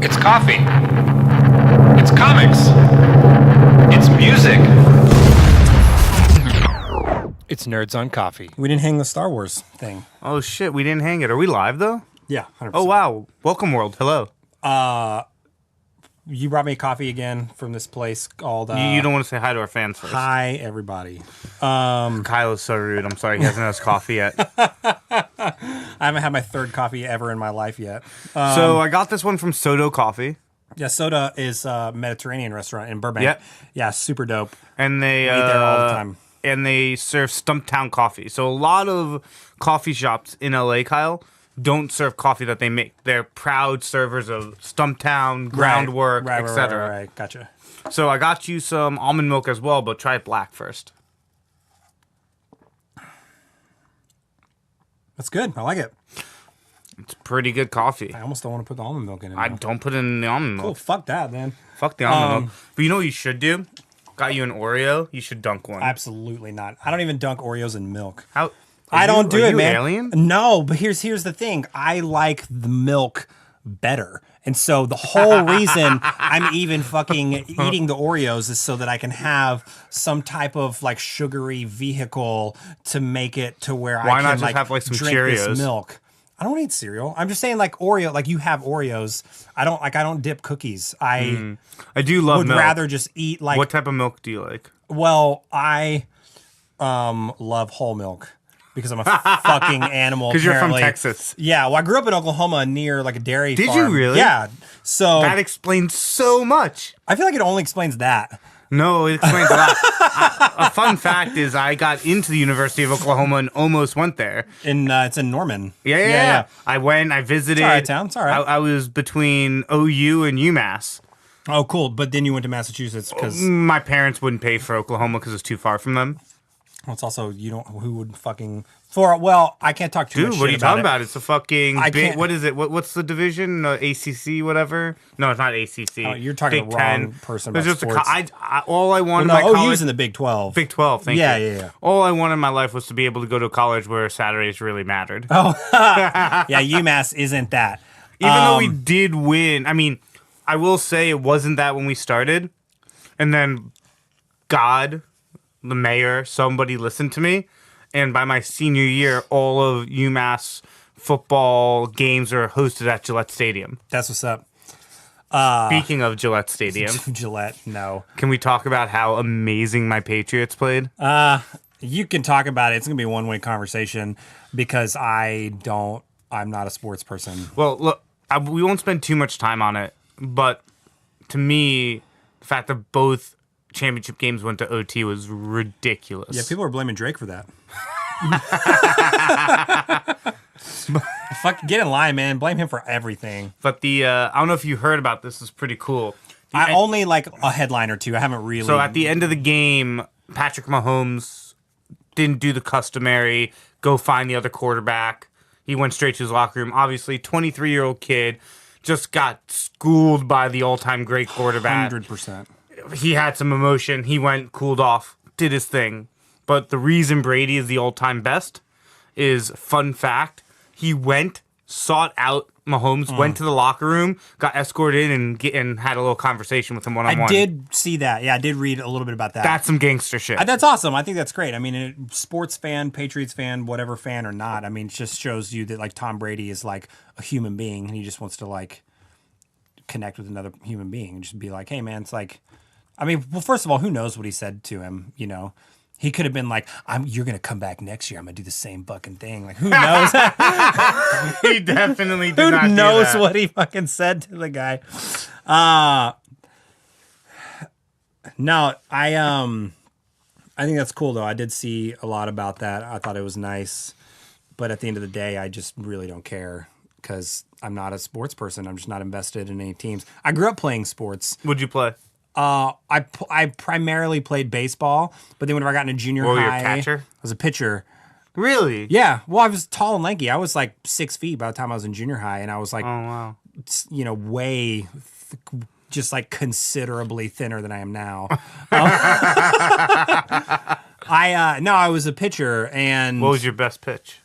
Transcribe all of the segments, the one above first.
It's coffee. It's comics. It's music. It's Nerds on Coffee. We didn't hang the Star Wars thing. Oh shit, we didn't hang it. Are we live though? Yeah, 100%. Oh wow. Welcome world. Hello. You brought me coffee again from this place called... You don't want to say hi to our fans first. Hi, everybody. Kyle is so rude. I'm sorry he hasn't had his coffee yet. I haven't had my third coffee ever in my life yet. So I got this one from Soto Coffee. Yeah, Sotta is a Mediterranean restaurant in Burbank. Yep. Yeah, super dope. And they Eat there all the time. And they serve Stumptown coffee. So a lot of coffee shops in LA, Kyle, don't serve coffee that they make. They're proud servers of Stumptown, Groundwork, etc. Right, gotcha. So I got you some almond milk as well, but try it black first. That's good. I like it. It's pretty good coffee. I almost don't want to put the almond milk in it. I now. don't put it in the almond milk. Cool, fuck that, then. Fuck the almond milk. But you know what you should do? Got you an Oreo. You should dunk one. Absolutely not. I don't even dunk Oreos in milk. How? I don't do it, man. Alien? No, but here's the thing. I like the milk better. And so the whole reason I'm even fucking eating the Oreos is so that I can have some type of like sugary vehicle to make it to where Why I not can just have, like, some drink Cheerios? this milk. I don't eat cereal. I'm just saying like Oreo, like you have Oreos. I don't dip cookies. I do love would milk. rather just eat like, What type of milk do you like? well, I love whole milk. Because I'm a fucking animal. Because you're from apparently. Texas. Yeah, well, I grew up in Oklahoma near like a dairy Did farm. you really? Yeah. So That explains so much. I feel like it only explains that. No, it explains a lot. A fun fact is I got into the University of Oklahoma and almost went there. It's in Norman. Yeah. I went, I visited. It's all right, town. It's all right. I was between OU and UMass. Oh, cool. But then you went to Massachusetts because My parents wouldn't pay for Oklahoma because it's too far from them. it's also who would fucking I can't talk too much Dude, what are you shit talking about about? It's a fucking I big, can't- what is it? What's the division? ACC, whatever? No, it's not ACC. Oh, you're talking Big to the wrong 10. person There's about just sports. all I wanted Well, in my no, college... OU's in the Big 12. Big 12, thank Yeah, you. yeah. All I wanted in my life was to be able to go to a college where Saturdays really mattered. Yeah, UMass isn't that. Even though we did win, I mean, I will say it wasn't that when we started. And then God, the mayor, somebody listened to me. And by my senior year, all of UMass football games are hosted at Gillette Stadium. That's what's up. Speaking of Gillette Stadium, Gillette, no. can we talk about how amazing my Patriots played? You can talk about it. It's going to be a one-way conversation because I'm not a sports person. Well, look, we won't spend too much time on it, but to me, the fact that both championship games went to OT was ridiculous. Yeah, people are blaming Drake for that. Fuck, get in line, man. Blame him for everything. But I don't know if you heard about this. It's pretty cool. I only like a headline or two. I haven't really. So at the end of the game, Patrick Mahomes didn't do the customary go find the other quarterback. He went straight to his locker room. Obviously, 23-year-old kid just got schooled by the all-time great quarterback. 100%. He had some emotion. He went, cooled off, did his thing. But the reason Brady is the all-time best is, fun fact, he went, sought out Mahomes, went to the locker room, got escorted in, and had a little conversation with him one-on-one. I did see that. Yeah, I did read a little bit about that. That's some gangster shit. That's awesome. I think that's great. I mean, sports fan, Patriots fan, whatever fan or not, I mean, it just shows you that, like, Tom Brady is, like, a human being, and he just wants to, like, connect with another human being and just be like, hey, man, it's like... I mean, well, first of all, who knows what he said to him, you know? He could have been like, you're going to come back next year. I'm going to do the same fucking thing. Like, who knows? He definitely did Who not knows do that. what he fucking said to the guy? No, I think that's cool, though. I did see a lot about that. I thought it was nice. But at the end of the day, I just really don't care because I'm not a sports person. I'm just not invested in any teams. I grew up playing sports. What'd you play? I primarily played baseball, but then whenever I got into junior What, were you a high, catcher? I was a pitcher. Really? Yeah, well, I was tall and lanky. I was like 6 feet by the time I was in junior high, and I was like, Oh, wow. just like considerably thinner than I am now. I was a pitcher, and What was your best pitch?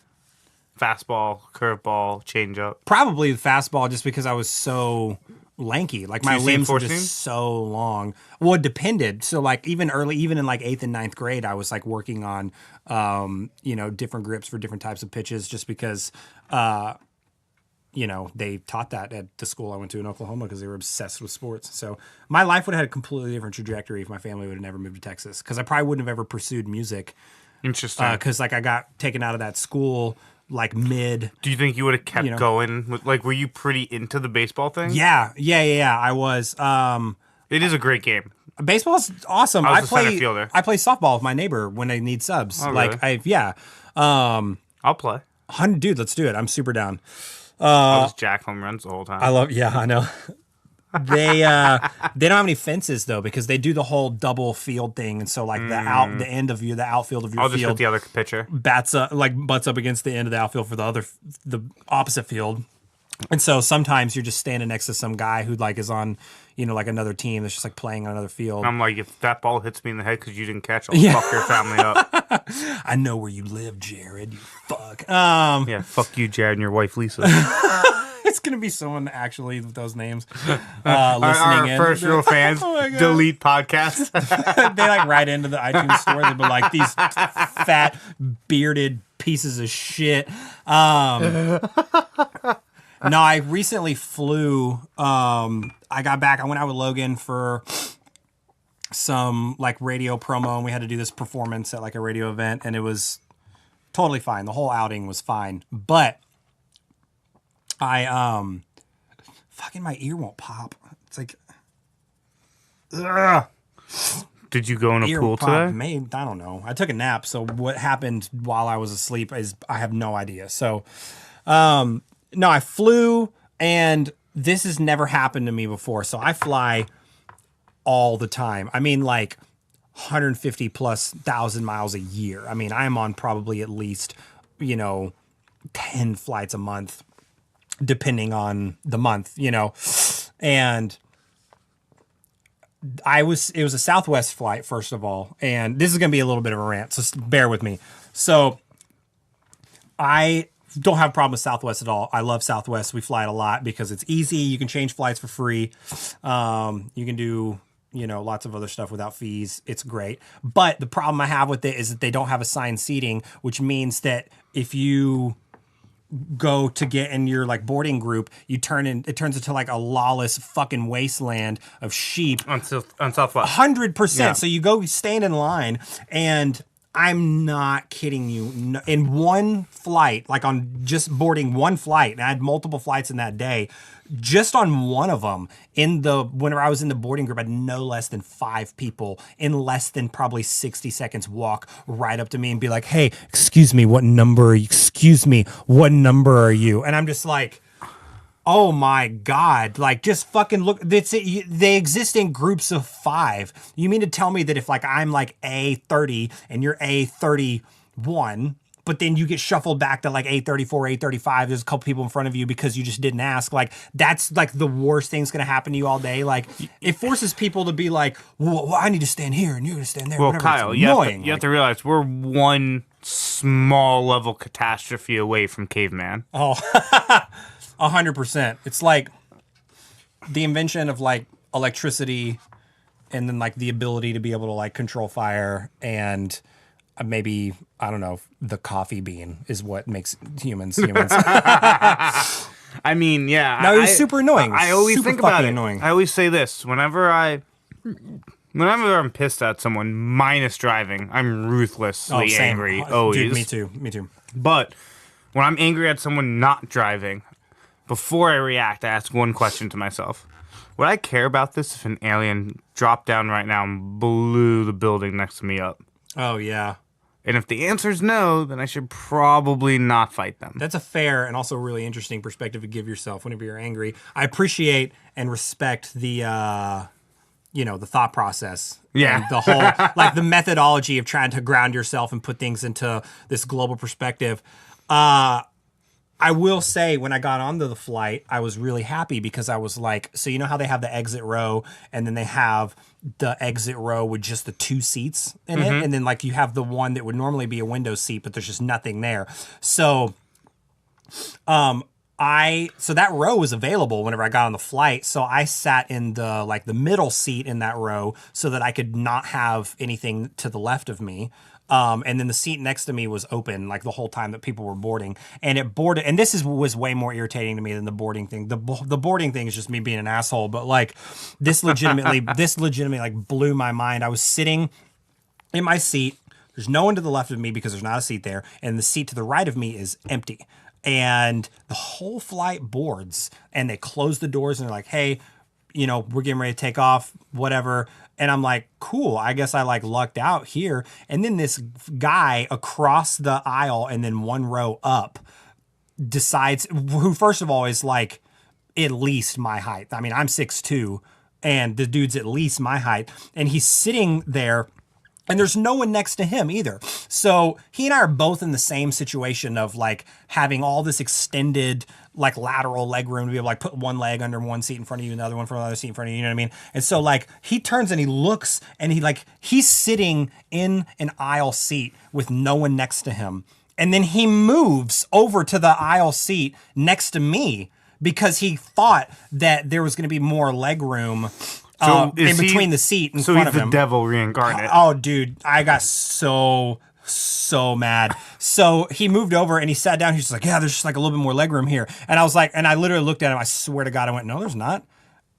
Fastball, curveball, changeup. probably the fastball, just because I was so lanky. Like my you see limbs were enforcing? just so long. Well, it depended. So like even in like 8th and 9th grade, I was like working on, different grips for different types of pitches just because, they taught that at the school I went to in Oklahoma because they were obsessed with sports. So my life would have had a completely different trajectory if my family would have never moved to Texas because I probably wouldn't have ever pursued music. Interesting. Because like I got taken out of that school like mid. Do you think you would have kept going? Like, were you pretty into the baseball thing? Yeah. I was. It is a great game. Baseball's awesome. I was a center fielder. I play softball with my neighbor when I need subs. Oh, like really? I'll play. Dude, let's do it. I'm super down. I'll just jack home runs the whole time. I know. They don't have any fences though because they do the whole double field thing, and so like the outfield of your I'll field just put the other pitcher. butts up against the end of the outfield for the opposite field. And so sometimes you're just standing next to some guy who like is on, like another team that's just like playing on another field. I'm like, if that ball hits me in the head because you didn't catch, I'll fuck your family up. I know where you live, Jared. You fuck. Yeah, fuck you, Jared, and your wife, Lisa. It's gonna be someone actually with those names listening our in. first real fans Oh delete podcast. They like right into the iTunes store. They'd be like these fat bearded pieces of shit. No, I recently flew. I got back. I went out with Logan for some like radio promo, and we had to do this performance at like a radio event, and it was totally fine. The whole outing was fine, but I fucking my ear won't pop. It's like, ugh. Did you go in a Ear pool pop. today? Maybe, I don't know. I took a nap, so what happened while I was asleep is I have no idea. So, no, I flew, and this has never happened to me before. So I fly all the time. I mean, like 150 plus thousand miles a year. I mean, I'm on probably at least 10 flights a month, depending on the month. And it was a Southwest flight, first of all, and this is going to be a little bit of a rant, so bear with me. So I don't have a problem with Southwest at all. I love Southwest. We fly it a lot because it's easy. You can change flights for free. You can do, lots of other stuff without fees. It's great. But the problem I have with it is that they don't have assigned seating, which means that if you go to get in your like boarding group, it turns into like a lawless fucking wasteland of sheep. On Southwest. 100%. Yeah. So you go stand in line, and I'm not kidding you. In one flight, like on just boarding one flight, and I had multiple flights in that day, just on one of them, whenever I was in the boarding group, I had no less than 5 people in less than probably 60 seconds walk right up to me and be like, "Hey, excuse me, what number are you? Excuse me, what number are you?" And I'm just like, oh my God, like just fucking look. They exist in groups of 5. You mean to tell me that if like I'm like A30 and you're A31, but then you get shuffled back to like A34, A35, there's a couple people in front of you because you just didn't ask, like that's like the worst thing's gonna happen to you all day. Like it forces people to be like, well, I need to stand here and you're gonna stand there. Well, whatever. Kyle, It's you annoying. have to realize we're one small level catastrophe away from caveman. Oh, 100%. It's like the invention of like electricity, and then like the ability to be able to like control fire, and maybe, I don't know, the coffee bean is what makes humans humans. I mean, yeah. No, it's super annoying. I always Super think about fucking it. annoying. I always say this whenever I'm pissed at someone, minus driving, I'm ruthlessly same. angry. Always. Dude, me too. But when I'm angry at someone not driving, before I react, I ask one question to myself. Would I care about this if an alien dropped down right now and blew the building next to me up? Oh, yeah. And if the answer is no, then I should probably not fight them. That's a fair and also really interesting perspective to give yourself whenever you're angry. I appreciate and respect the, the thought process. Yeah. And the whole, like the methodology of trying to ground yourself and put things into this global perspective. I will say when I got onto the flight, I was really happy because I was like, so you know how they have the exit row and then they have the exit row with just the 2 seats in it. And then like you have the one that would normally be a window seat, but there's just nothing there. So, So that row was available whenever I got on the flight. So I sat in the middle seat in that row so that I could not have anything to the left of me. And then the seat next to me was open like the whole time that people were boarding, and it boarded. And was way more irritating to me than the boarding thing. The boarding thing is just me being an asshole, but like this legitimately like blew my mind. I was sitting in my seat. There's no one to the left of me because there's not a seat there, and the seat to the right of me is empty. And the whole flight boards, and they close the doors, and they're like, "Hey, we're getting ready to take off, whatever." And I'm like, "Cool, I guess I like lucked out here." And then this guy across the aisle and then one row up decides, who first of all is like at least my height. I mean, I'm 6'2", and the dude's at least my height, and he's sitting there. And there's no one next to him either. So he and I are both in the same situation of like having all this extended like lateral leg room to be able to like put one leg under one seat in front of you, another one for another seat in front of you, you know what I mean? And so like he turns and he looks and he's sitting in an aisle seat with no one next to him. And then he moves over to the aisle seat next to me because he thought that there was going to be more leg room in between the seat in front of him. So he's the devil reincarnate. Oh, dude, I got so mad. So he moved over and he sat down. He's just like, yeah, there's just like a little bit more leg room here. And I was like, and I literally looked at him. I swear to God, I went, no, there's not.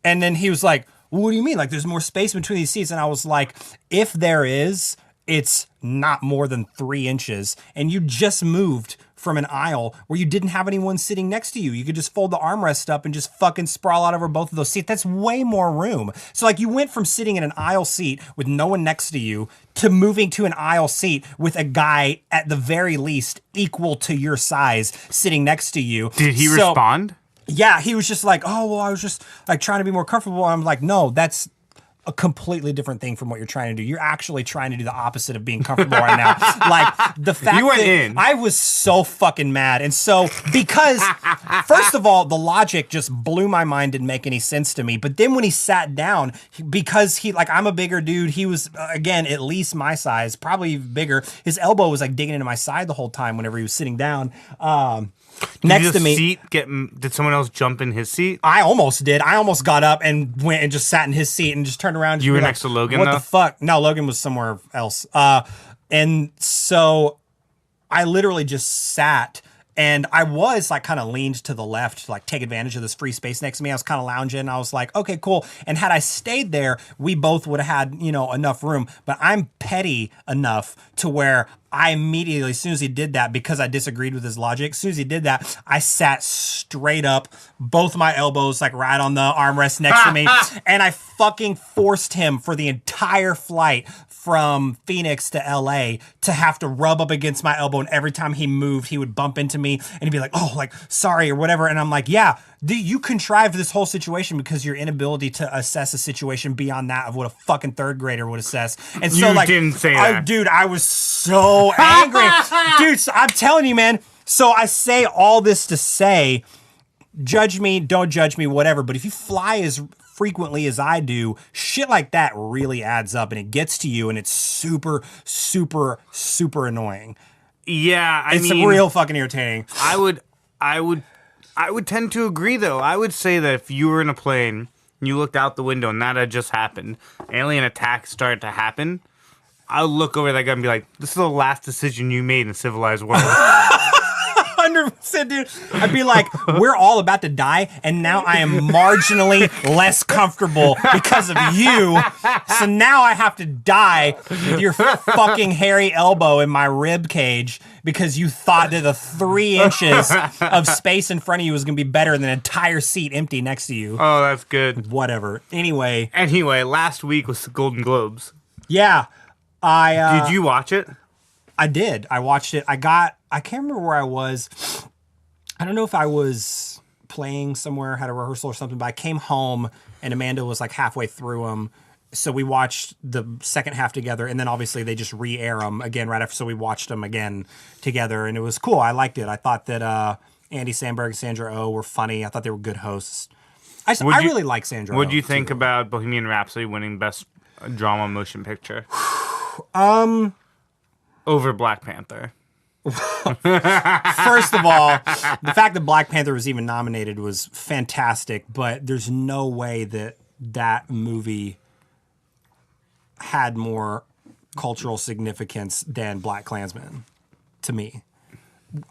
And then he was like, well, what do you mean? Like, there's more space between these seats. And I was like, if there is, it's not more than 3 inches. And you just moved from an aisle where you didn't have anyone sitting next to you. You could just fold the armrest up and just fucking sprawl out over both of those seats. That's way more room. So like you went from sitting in an aisle seat with no one next to you to moving to an aisle seat with a guy at the very least equal to your size sitting next to you. Did he respond? Yeah, he was just like, oh, well, I was just like trying to be more comfortable. And I'm like, no, that's a completely different thing from what you're trying to do. You're actually trying to do the opposite of being comfortable right now. Like the fact that I was so fucking mad. And so because first of all, the logic just blew my mind, didn't make any sense to me. But then when he sat down, because I'm a bigger dude, he was again, at least my size, probably bigger. His elbow was like digging into my side the whole time whenever he was sitting down. Next to me. Did someone else jump in his seat? I almost did. I almost got up and went and just sat in his seat and just turned around. And you were next to Logan, what the fuck? No, Logan was somewhere else. And so I literally just sat. And I was like kind of leaned to the left to like take advantage of this free space next to me. I was kind of lounging and I was like, okay, cool. And had I stayed there, we both would have had, enough room. But I'm petty enough to where I immediately, as soon as he did that, because I disagreed with his logic, as soon as he did that, I sat straight up, both my elbows like right on the armrest next to me. And I fucking forced him for the entire flight from Phoenix to LA to have to rub up against my elbow. And every time he moved, he would bump into me and he'd be like, oh, like, sorry or whatever. And I'm like, yeah, you contrived this whole situation because your inability to assess a situation beyond that of what a fucking third grader would assess. And so you didn't say that. Dude, I was so angry. Dude, so I'm telling you, man. So I say all this to say, judge me, don't judge me, whatever. But if you fly as frequently as I do, shit like that really adds up and it gets to you and it's super, super, super annoying. Yeah, it's real fucking irritating. I would tend to agree though. I would say that if you were in a plane and you looked out the window and that had just happened, alien attacks started to happen, I would look over that guy and be like, this is the last decision you made in a civilized world. 100%, dude. I'd be like, we're all about to die, and now I am marginally less comfortable because of you. So now I have to die with your fucking hairy elbow in my rib cage because you thought that the 3 inches of space in front of you was going to be better than an entire seat empty next to you. Oh, that's good. Whatever. Anyway, last week was the Golden Globes. Yeah. Did you watch it? I did. I watched it. I can't remember where I was. I don't know if I was playing somewhere, had a rehearsal or something, but I came home and Amanda was like halfway through them. So we watched the second half together, and then obviously they just re-air them again right after. So we watched them again together, and it was cool. I liked it. I thought that Andy Samberg and Sandra Oh were funny. I thought they were good hosts. I really like Sandra Oh. What do you think about Bohemian Rhapsody winning Best Drama Motion Picture? Over Black Panther. First of all, the fact that Black Panther was even nominated was fantastic, but there's no way that that movie had more cultural significance than Black Klansman to me.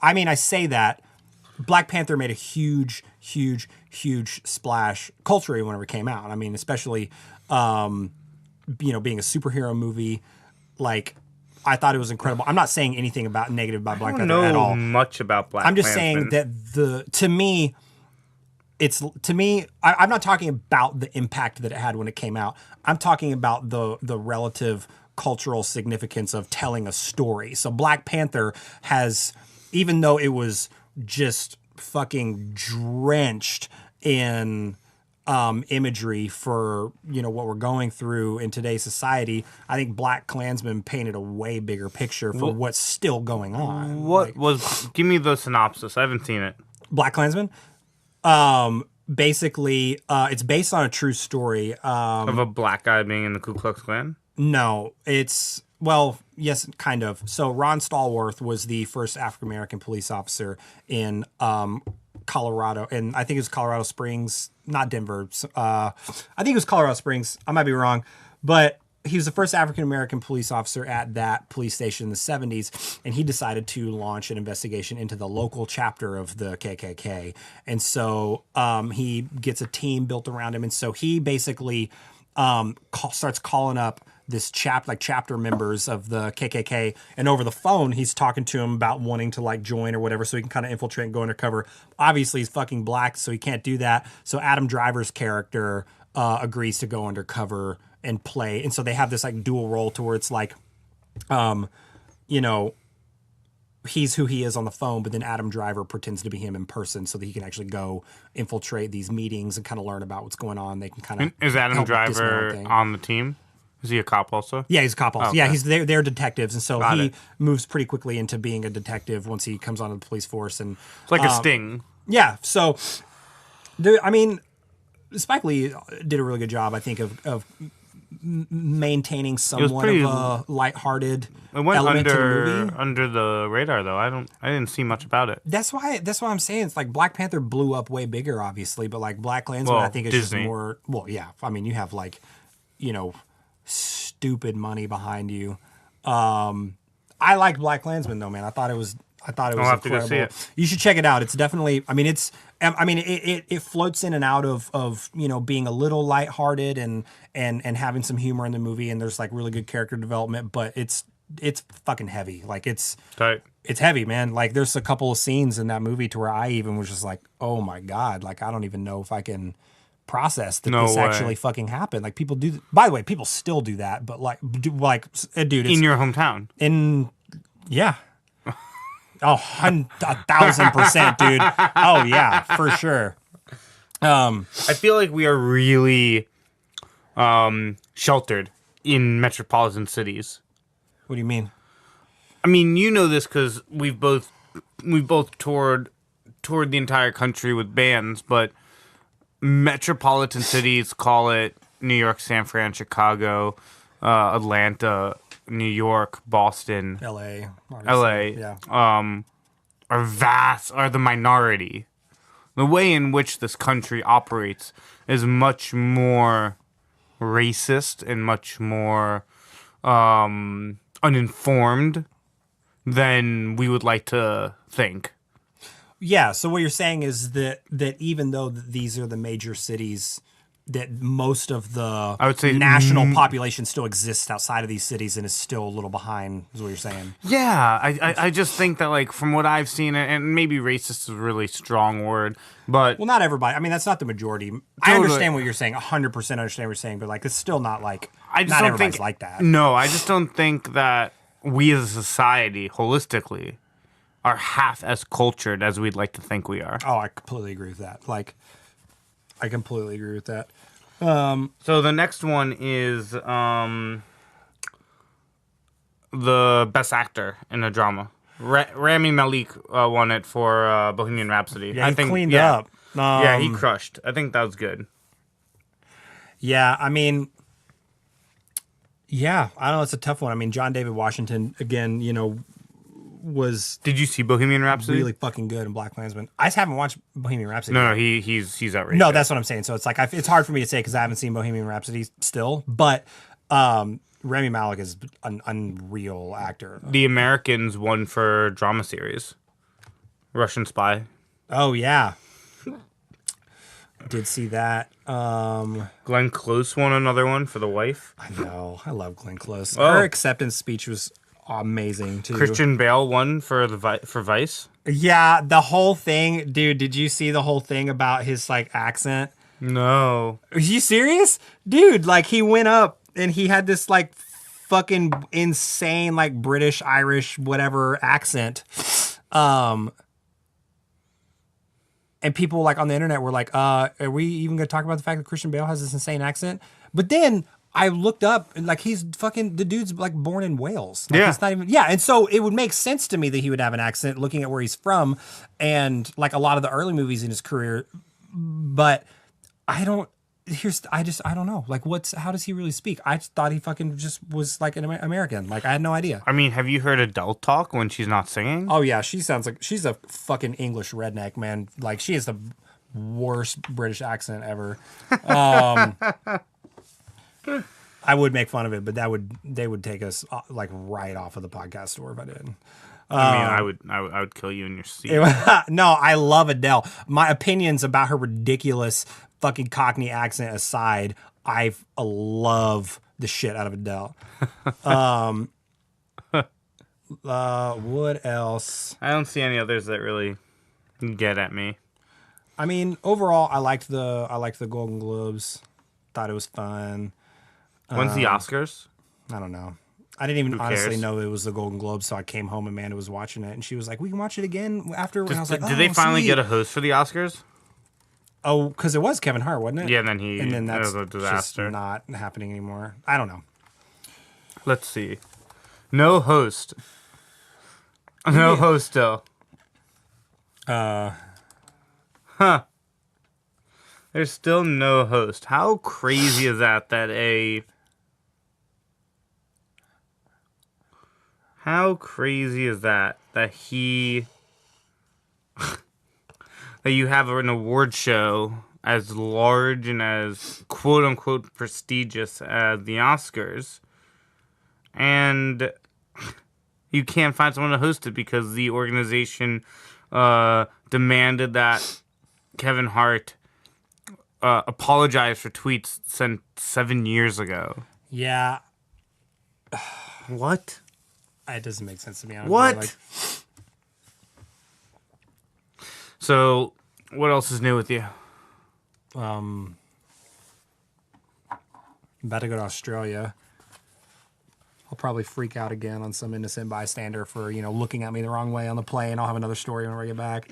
I mean, I say that Black Panther made a huge splash culturally whenever it came out. I mean, especially, being a superhero movie, like, I thought it was incredible. I'm not saying anything about negative about Black Panther at all. Much about Black. I'm just Klansman. saying that I'm not talking about the impact that it had when it came out. I'm talking about the relative cultural significance of telling a story. So Black Panther has, even though it was just fucking drenched in imagery for what we're going through in today's society, I think Black Klansman painted a way bigger picture for what's still going on. Give me the synopsis. I haven't seen it. Black Klansman? Basically, it's based on a true story. Of a black guy being in the Ku Klux Klan? No, it's, well, yes, kind of. So Ron Stallworth was the first African-American police officer in Colorado, and I think it was Colorado Springs, not Denver. I think it was Colorado Springs. I might be wrong, but he was the first African-American police officer at that police station in the 70s, and he decided to launch an investigation into the local chapter of the KKK. And so he gets a team built around him, and so he basically starts calling up this chapter members of the KKK, and over the phone he's talking to him about wanting to like join or whatever, so he can kind of infiltrate and go undercover. Obviously he's fucking black, so he can't do that. So Adam Driver's character agrees to go undercover and play, and so they have this like dual role to where it's like, he's who he is on the phone, but then Adam Driver pretends to be him in person so that he can actually go infiltrate these meetings and kind of learn about what's going on. They can kind of Is Adam Driver on the team? Is he a cop also? Yeah, he's a cop also. Okay. Yeah, they're detectives, and so Got he it. moves pretty quickly into being a detective once he comes onto the police force. And It's like a Sting. yeah, so Spike Lee did a really good job, I think, of maintaining somewhat pretty- of a lighthearted It went element to the movie. under the radar though. I didn't see much about it. That's why I'm saying it's like Black Panther blew up way bigger, obviously, but like Black Klansman, Well, I think it's Disney. just more. Well, yeah, I mean, you have like, stupid money behind you. I like Black Klansman though, man. I thought it was have to go incredible. see it. You should check it out. It's definitely. I mean, it floats in and out of being a little lighthearted and having some humor in the movie, and there's like really good character development, but it's fucking heavy. Like it's Tight. it's heavy, man. Like there's a couple of scenes in that movie to where I even was just like, oh my God, like I don't even know if I can process that No this way. actually fucking happened. Like people do, by the way, people still do that, but dude, it's In your hometown. yeah. Oh, 1,000%, dude. Oh yeah, for sure. I feel like we are really sheltered in metropolitan cities. What do you mean? I mean, you know this because we've both toured the entire country with bands, but metropolitan cities, call it New York, San Fran, Chicago, Atlanta, New York, Boston, L.A. LA, Yeah. are the minority. The way in which this country operates is much more racist and much more uninformed than we would like to think. Yeah. So what you're saying is that even though these are the major cities, that most of the I would say national population still exists outside of these cities and is still a little behind, is what you're saying. Yeah, I just think that, like, from what I've seen, and maybe racist is a really strong word, but Well, not everybody. I mean, that's not the majority. I understand what you're saying. 100% understand what you're saying, but like, it's still not like, I just not don't everybody's think like that. No, I just don't think that we as a society, holistically, are half as cultured as we'd like to think we are. Oh, I completely agree with that. Like, I completely agree with that. So the next one is the best actor in a drama. Rami Malek won it for Bohemian Rhapsody. Yeah, he cleaned up. Yeah, he crushed. I think that was good. Yeah, I mean, yeah, I don't know. It's a tough one. I mean, John David Washington, again, was Did you see Bohemian Rhapsody? really fucking good in BlacKkKlansman. I just haven't watched Bohemian Rhapsody. No, he's outrageous. No, that's what I'm saying. So it's like it's hard for me to say because I haven't seen Bohemian Rhapsody still. But Rami Malek is an unreal actor. The Americans won for drama series. Russian Spy. Oh yeah, did see that. Glenn Close won another one for The Wife. I know. I love Glenn Close. Oh. Her acceptance speech was amazing too. Christian Bale won for for Vice. Yeah, the whole thing, dude. Did you see the whole thing about his like accent? No. Are you serious? Dude, like he went up and he had this like fucking insane like British, Irish, whatever accent. And people like on the internet were like, are we even gonna talk about the fact that Christian Bale has this insane accent? But then I looked up and like he's fucking the dude's like born in Wales. Like, Yeah. He's not even and so it would make sense to me that he would have an accent looking at where he's from and like a lot of the early movies in his career. But I don't know. Like how does he really speak? I just thought he fucking just was like an American. Like I had no idea. I mean, have you heard Adele talk when she's not singing? Oh yeah, she sounds like she's a fucking English redneck, man. Like she has the worst British accent ever. I would make fun of it, but they would take us like right off of the podcast store if I did. I mean, I would kill you in your seat. No, I love Adele. My opinions about her ridiculous fucking Cockney accent aside, I love the shit out of Adele. What else? I don't see any others that really get at me. I mean, overall, I liked the Golden Globes. Thought it was fun. When's the Oscars? I don't know. I didn't even honestly cares? know it was the Golden Globes, so I came home and Amanda was watching it, and she was like, "We can watch it again after." And I was like, Did they finally sweet. get a host for the Oscars? Oh, because it was Kevin Hart, wasn't it? Yeah, and then that's it was a disaster. just not happening anymore. I don't know. Let's see. No host. No host still. There's still no host. How crazy is that? How crazy is that he that you have an award show as large and as quote unquote prestigious as the Oscars, and you can't find someone to host it because the organization demanded that Kevin Hart apologize for tweets sent 7 years ago. Yeah, What? it doesn't make sense to me. Honestly. What? Like, So, what else is new with you? I'm about to go to Australia. I'll probably freak out again on some innocent bystander for, looking at me the wrong way on the plane. I'll have another story when we get back.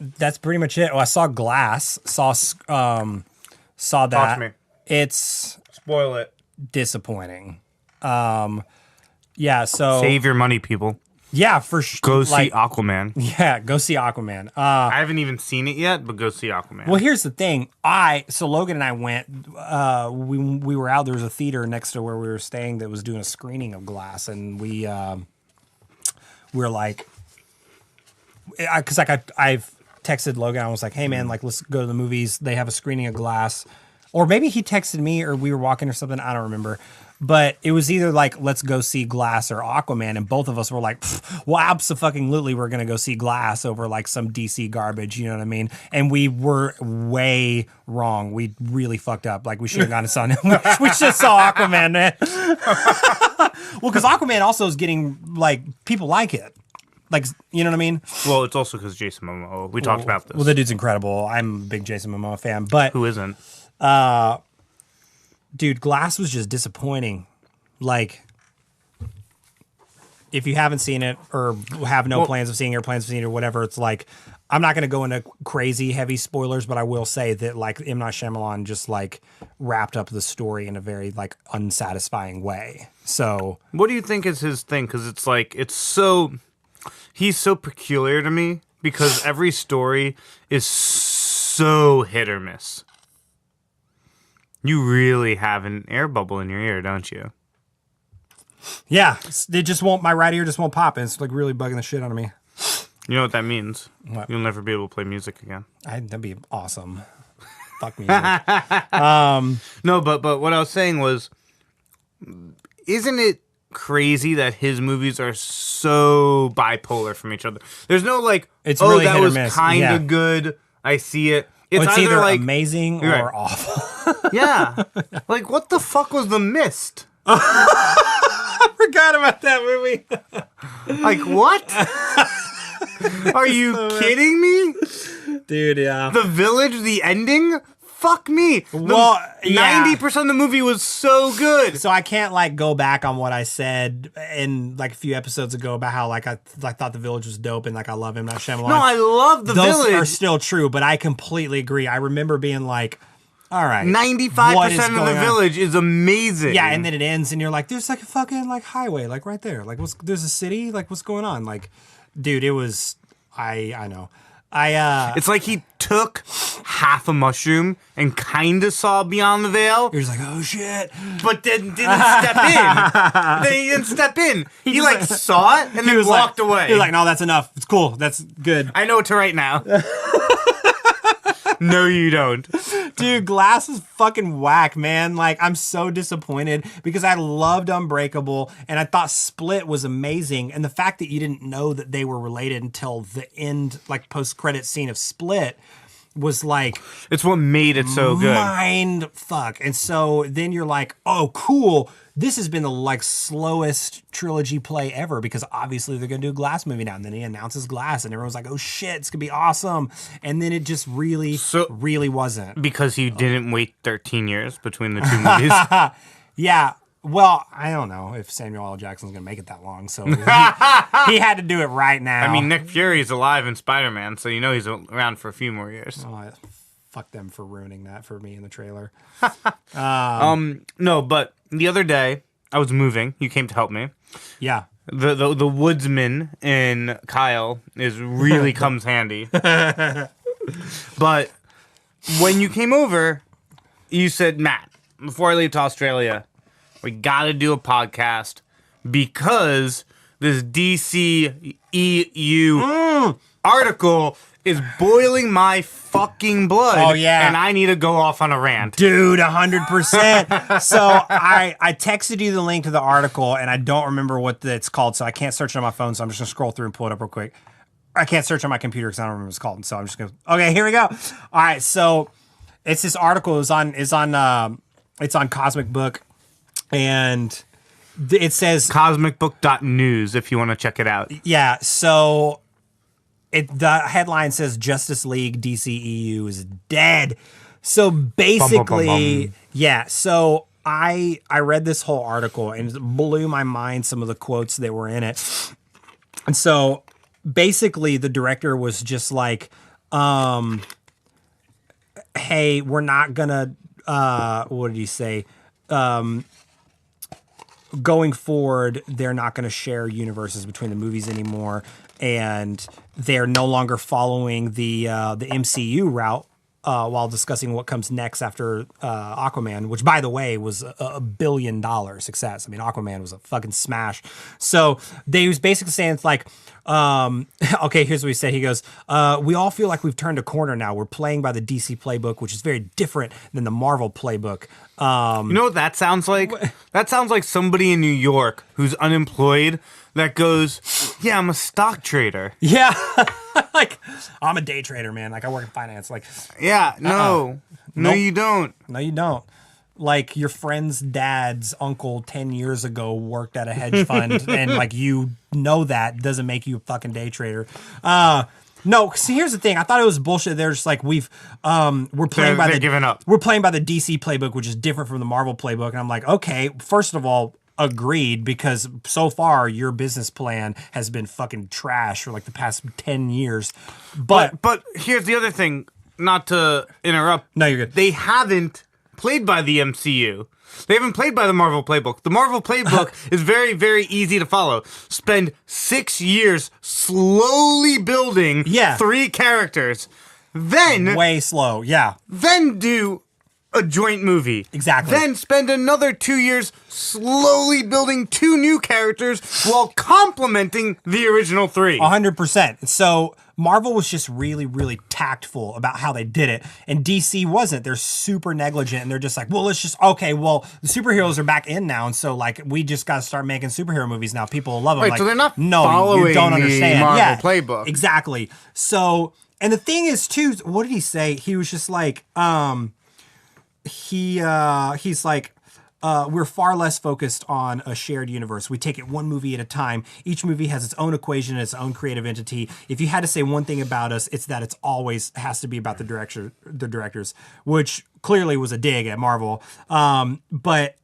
That's pretty much it. Oh, I saw Glass. Saw that. Talk to me. It's Spoil it. disappointing. Yeah, so Save your money, people. yeah, for sure. Go see Aquaman. Yeah, go see Aquaman. I haven't even seen it yet, but go see Aquaman. Well, here's the thing. So Logan and I went. We were out. There was a theater next to where we were staying that was doing a screening of Glass, and we were like, because I've texted Logan. I was like, hey man, like let's go to the movies. They have a screening of Glass, or maybe he texted me, or we were walking or something. I don't remember. But it was either like, let's go see Glass or Aquaman. And both of us were like, well, absolutely, we're going to go see Glass over like some DC garbage. You know what I mean? And we were way wrong. We really fucked up. Like we should have gone and saw we should have saw Aquaman, man. Well, because Aquaman also is getting like, people like it. Like, you know what I mean? Well, it's also because Jason Momoa. We talked about this. Well, the dude's incredible. I'm a big Jason Momoa fan. But Who isn't? dude, Glass was just disappointing. Like, if you haven't seen it or have no plans of seeing it or plans of seeing it or whatever, it's like, I'm not going to go into crazy heavy spoilers, but I will say that like M. Night Shyamalan just like wrapped up the story in a very like unsatisfying way. So What do you think is his thing? Because it's like, he's so peculiar to me because every story is so hit or miss. You really have an air bubble in your ear, don't you? Yeah, it just won't. My right ear just won't pop, and it's like really bugging the shit out of me. You know what that means? What? You'll never be able to play music again. That'd be awesome. Fuck music. No, but what I was saying was, isn't it crazy that his movies are so bipolar from each other? There's no like, It's really that hit or was miss. kind of Yeah. good. I see it. It's either like amazing You're or right. awful. Yeah. Like, what the fuck was The Mist? I forgot about that movie. Like, what? Are you kidding me? Dude, yeah. The Village, the ending? Fuck me. Well, yeah. 90% of the movie was so good. So I can't like go back on what I said in like a few episodes ago about how like I thought The Village was dope and like I love him, Night Shyamalan. No, I love The Those Village. are still true, but I completely agree. I remember being like, all right, 95% what is of The going on? Village is amazing. Yeah, and then it ends and you're like, there's like a fucking like highway like right there. Like there's a city? Like what's going on? Like, dude, it was I know. It's like he took half a mushroom and kind of saw beyond the veil, You're just like, oh shit. but then didn't step in. Then he didn't step in. He like saw it and then walked away. He was like, no, that's enough. It's cool. That's good. I know what to write now. No, you don't. Dude, Glass is fucking whack, man. Like, I'm so disappointed because I loved Unbreakable and I thought Split was amazing. And the fact that you didn't know that they were related until the end, like, post-credit scene of Split was like It's what made it so good. mind fuck. And so then you're like, oh, cool. This has been the like slowest trilogy play ever because obviously they're gonna do a Glass movie now. And then he announces Glass, and everyone's like, oh shit, it's gonna be awesome. And then it just really wasn't. Because he didn't wait 13 years between the two movies. Yeah. Well, I don't know if Samuel L. Jackson's gonna make it that long, so he had to do it right now. I mean, Nick Fury's alive in Spider-Man, so you know he's around for a few more years. Oh, fuck them for ruining that for me in the trailer. No, but the other day I was moving. You came to help me. Yeah. The woodsman in Kyle really comes handy. But when you came over, you said, Matt, before I leave to Australia, we got to do a podcast because this DCEU article is boiling my fucking blood. Oh, yeah. And I need to go off on a rant. Dude, 100%. So I texted you the link to the article, and I don't remember what it's called, so I can't search it on my phone, so I'm just going to scroll through and pull it up real quick. I can't search on my computer because I don't remember what it's called, so I'm just going to... Okay, here we go. All right, so it's this article. It's on Cosmic Book, and it says... Cosmicbook.news if you want to check it out. Yeah, so... the headline says Justice League DCEU is dead. So basically, yeah. So I read this whole article and it blew my mind some of the quotes that were in it. And so basically the director was just like, hey, we're not gonna what did he say? Going forward, they're not going to share universes between the movies anymore, and they're no longer following the MCU route while discussing what comes next after Aquaman, which, by the way, was a $1 billion success. I mean, Aquaman was a fucking smash. So they was basically saying it's like, okay, here's what he said. He goes, we all feel like we've turned a corner now. We're playing by the DC playbook, which is very different than the Marvel playbook. You know what that sounds like? That sounds like somebody in New York who's unemployed that goes, yeah, I'm a stock trader. Yeah. Like, I'm a day trader, man. Like, I work in finance. Like, Yeah, no. No, Nope. you don't. no, you don't. Like, your friend's dad's uncle 10 years ago worked at a hedge fund, and, like, you know that doesn't make you a fucking day trader. No, see, here's the thing. I thought it was bullshit. They're just like, we're playing They're giving up. We're playing by the DC playbook, which is different from the Marvel playbook. And I'm like, okay, first of all, agreed, because so far your business plan has been fucking trash for like the past 10 years. But here's the other thing, not to interrupt. No, you're good. They haven't played by the MCU. They haven't played by the Marvel playbook. The Marvel playbook is very, very easy to follow. Spend 6 years slowly building 3 characters. Then way slow. Yeah. then do a joint movie. Exactly. Then spend another 2 years slowly building 2 new characters while complementing the original 3. 100%. So Marvel was just really, really tactful about how they did it, and DC wasn't. They're super negligent, and they're just like, well, let's just well, the superheroes are back in now, and so like we just got to start making superhero movies now. People will love them. Right, like, so they're not no, you following don't the understand. Marvel playbook. Exactly. So, and the thing is too, what did he say? He was just like, he's like, we're far less focused on a shared universe. We take it one movie at a time. Each movie has its own equation and its own creative entity. If you had to say one thing about us, it's that it's always has to be about the directors, which clearly was a dig at Marvel. But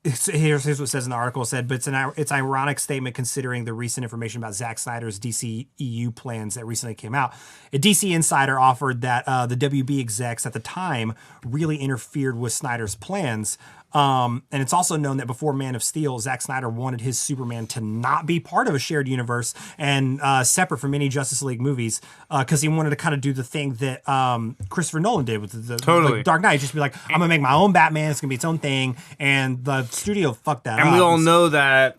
here's what it says in the article. It said, but it's an ironic statement considering the recent information about Zack Snyder's DC EU plans that recently came out. A DC insider offered that the WB execs at the time really interfered with Snyder's plans. And it's also known that before Man of Steel, Zack Snyder wanted his Superman to not be part of a shared universe and separate from any Justice League movies, because he wanted to kind of do the thing that Christopher Nolan did with the Dark Knight. Just be like, I'm gonna make my own Batman. It's gonna be its own thing, and the studio fucked that up. And we all know that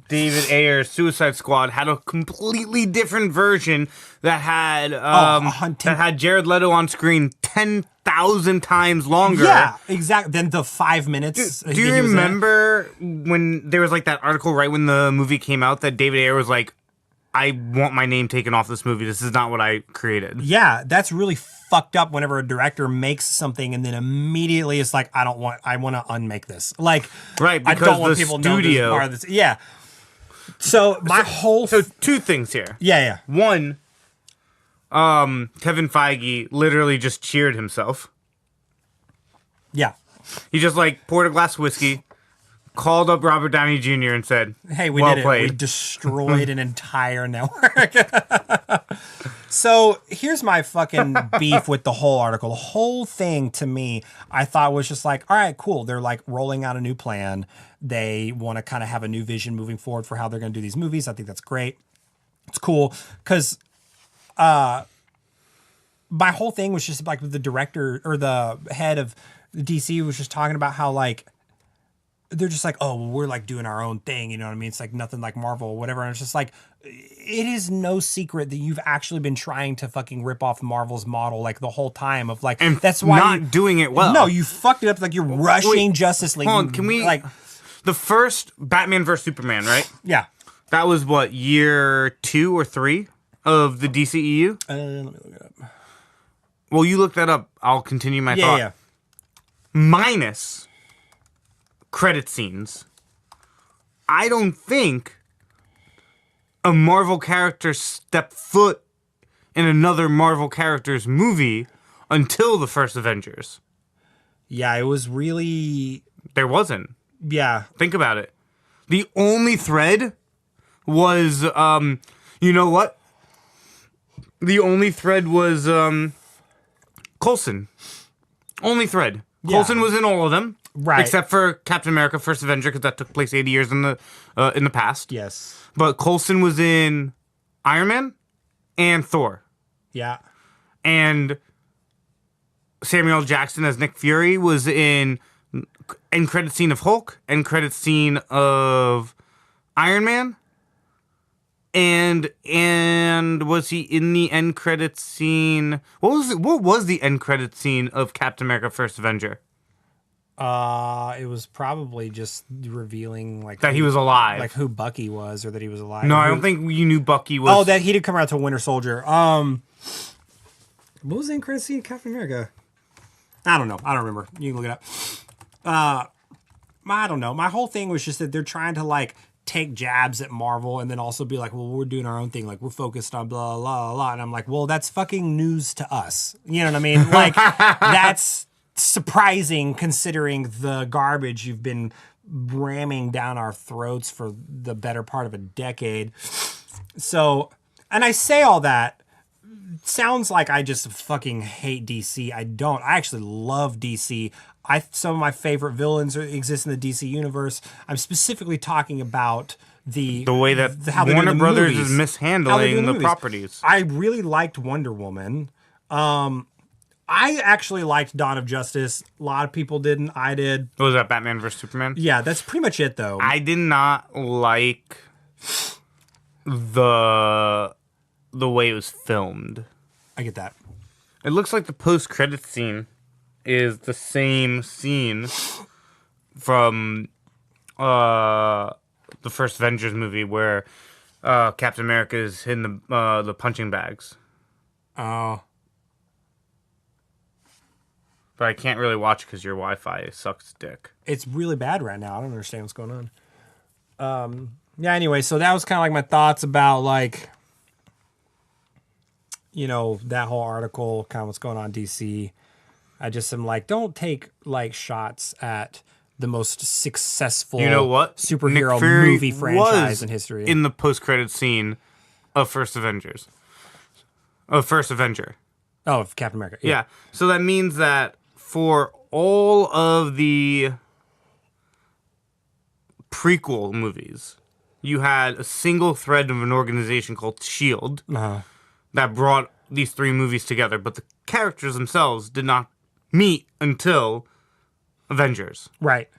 David Ayer's Suicide Squad had a completely different version that had that had Jared Leto on screen 10,000 times longer. Yeah, exactly. Than the 5 minutes. Do you remember when there was like that article right when the movie came out that David Ayer was like, I want my name taken off this movie. This is not what I created. Yeah, that's really fucked up whenever a director makes something and then immediately it's like, I want to unmake this. Like, right, because I don't want people to know this is part of this. Yeah. So so 2 things here. Yeah. One, Kevin Feige literally just cheered himself. Yeah. He just like poured a glass of whiskey, called up Robert Downey Jr. and said, hey, we well did it. played. We destroyed an entire network. So here's my fucking beef with the whole article. The whole thing to me, I thought was just like, all right, cool. They're like rolling out a new plan. They want to kind of have a new vision moving forward for how they're going to do these movies. I think that's great. It's cool because my whole thing was just like the director or the head of DC was just talking about how like they're just like, oh, well, we're like doing our own thing. You know what I mean? It's like nothing like Marvel or whatever. And it's just like, it is no secret that you've actually been trying to fucking rip off Marvel's model like the whole time of like, and that's why not doing it well. No, you fucked it up. Like you're rushing Justice League. Hold on, can we like the first Batman vs Superman, right? Yeah. That was what, year 2 or 3 of the DCEU? Let me look it up. Well, you look that up. I'll continue my thought. Yeah. Minus credit scenes, I don't think a Marvel character stepped foot in another Marvel character's movie until the first Avengers. Yeah, it was really... There wasn't. Yeah. Think about it. The only thread was, you know what? The only thread was Coulson. Only thread. Yeah. Coulson was in all of them. Right. Except for Captain America: First Avenger, because that took place 80 years in the past. Yes. But Coulson was in Iron Man and Thor. Yeah. And Samuel L. Jackson as Nick Fury was in end credit scene of Hulk, end credit scene of Iron Man. And was he in the end credit scene? What was the end credit scene of Captain America: First Avenger? It was probably just revealing like That he was alive. like who Bucky was, or that he was alive. No, or I who- don't think you knew Bucky was. Oh, that he did come around to Winter Soldier. What was the end credit scene of Captain America? I don't know. I don't remember. You can look it up. I don't know. My whole thing was just that they're trying to like take jabs at Marvel and then also be like, well, we're doing our own thing. Like we're focused on blah, blah, blah. And I'm like, well, that's fucking news to us. You know what I mean? Like that's surprising considering the garbage you've been ramming down our throats for the better part of a decade. So, and I say all that, sounds like I just fucking hate DC. I don't. I actually love DC. Some of my favorite villains exist in the DC universe. I'm specifically talking about the way that how they're doing Warner the Brothers movies. is mishandling the movies. properties. I really liked Wonder Woman. I actually liked Dawn of Justice. A lot of people didn't. I did. What was that, Batman vs Superman? Yeah, that's pretty much it, though. I did not like the way it was filmed. I get that. It looks like the post-credit scene is the same scene from the first Avengers movie where Captain America is in the punching bags. Oh. But I can't really watch because your Wi-Fi sucks dick. It's really bad right now. I don't understand what's going on. Yeah, anyway, so that was kind of like my thoughts about, like, you know, that whole article, kind of what's going on in DC. I just am like, don't take, like, shots at the most successful You know what? superhero Nick Fury movie franchise was in history. in the post-credit scene of First Avengers. Of First Avenger. Oh, of Captain America. Yeah. So that means that for all of the prequel movies, you had a single thread of an organization called S.H.I.E.L.D. That brought these three movies together, but the characters themselves did not meet until Avengers. Right.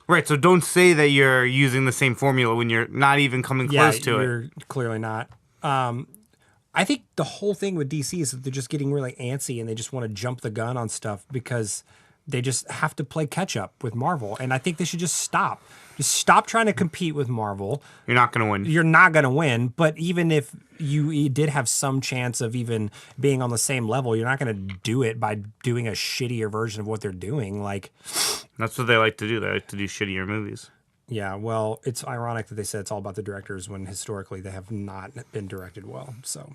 Right, so don't say that you're using the same formula when you're not even coming close to it. You're clearly not. I think the whole thing with DC is that they're just getting really antsy and they just want to jump the gun on stuff because they just have to play catch up with Marvel. And I think they should just stop. Just stop trying to compete with Marvel. You're not going to win. You're not going to win. But even if you did have some chance of even being on the same level, you're not going to do it by doing a shittier version of what they're doing. Like, That's what they like to do. They like to do shittier movies. yeah, well, it's ironic that they said it's all about the directors when historically they have not been directed well. So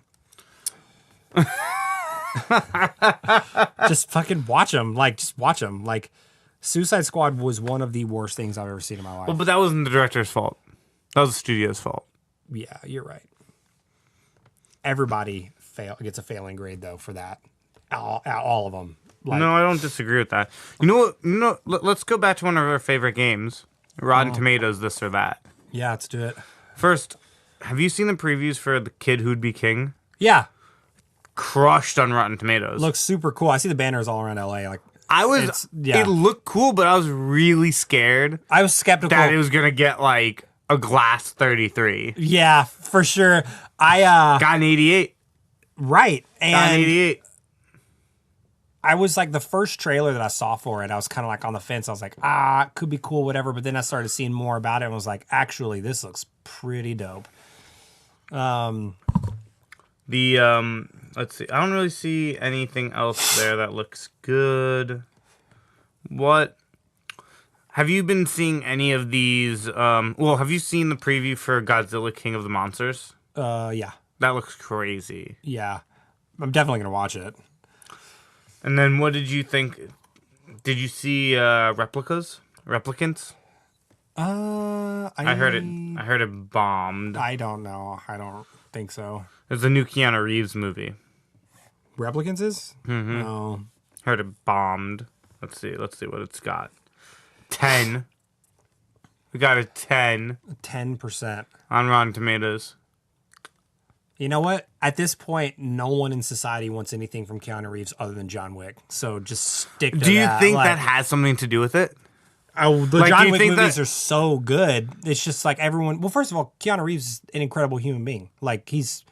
just fucking watch them. Like, just watch them. Like, Suicide Squad was one of the worst things I've ever seen in my life. Well, but that wasn't the director's fault. That was the studio's fault. Yeah, you're right. Everybody gets a failing grade though for that. All of them. Like, No, I don't disagree with that. You know what? Let's go back to one of our favorite games, Rotten Tomatoes, this or that. yeah, let's do it. First, have you seen the previews for The Kid Who'd Be King? Yeah, Crushed on Rotten Tomatoes. looks super cool. I see the banners all around LA. Like, It looked cool, but I was really scared I was skeptical. that it was gonna get like a glass 33. Yeah, for sure. Got an 88. Right. Got an And 88. I was like, the first trailer that I saw for it, I was kind of like on the fence. I was like, it could be cool, whatever. But then I started seeing more about it and was like, actually, this looks pretty dope. Let's see. I don't really see anything else there that looks good. What? Have you been seeing any of these? Have you seen the preview for Godzilla King of the Monsters? Yeah. That looks crazy. Yeah. I'm definitely going to watch it. And then what did you think? Did you see Replicants? I heard it bombed. I don't know. I don't think so. It's a new Keanu Reeves movie. Replicants is? Mm-hmm. No. Heard it bombed. Let's see what it's got. 10. We got a 10 10%. on Rotten Tomatoes. You know what? At this point, no one in society wants anything from Keanu Reeves other than John Wick. So just stick to that. Do you think like, that has something to do with it? the like, do John you Wick think movies that- are so good. It's just like everyone. Well, first of all, Keanu Reeves is an incredible human being. Like, he's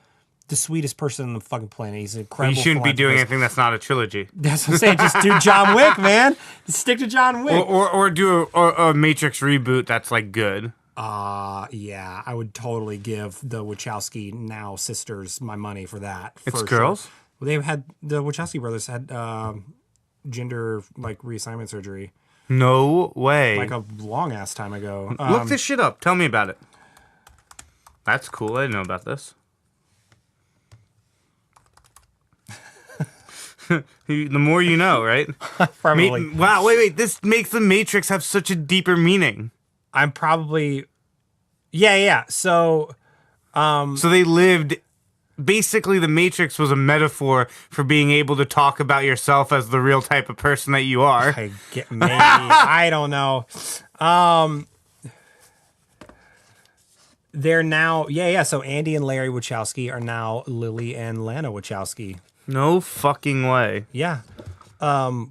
the sweetest person on the fucking planet. He's an incredible. You shouldn't be doing philanthropist. anything that's not a trilogy. That's what I'm saying. Just do John Wick, man. Just stick to John Wick. Or do a Matrix reboot that's like good. Yeah, I would totally give the Wachowski now sisters my money for that. It's for girls? Sure. Well, they had the Wachowski brothers had gender like reassignment surgery No way. like a long ass time ago. Look this shit up. Tell me about it. That's cool. I didn't know about this. The more you know, right? Probably. Wow, wait. This makes the Matrix have such a deeper meaning. I'm probably. Yeah. So So they lived. Basically, the Matrix was a metaphor for being able to talk about yourself as the real type of person that you are. I get maybe I don't know. They're now yeah. So Andy and Larry Wachowski are now Lily and Lana Wachowski. No fucking way. Yeah.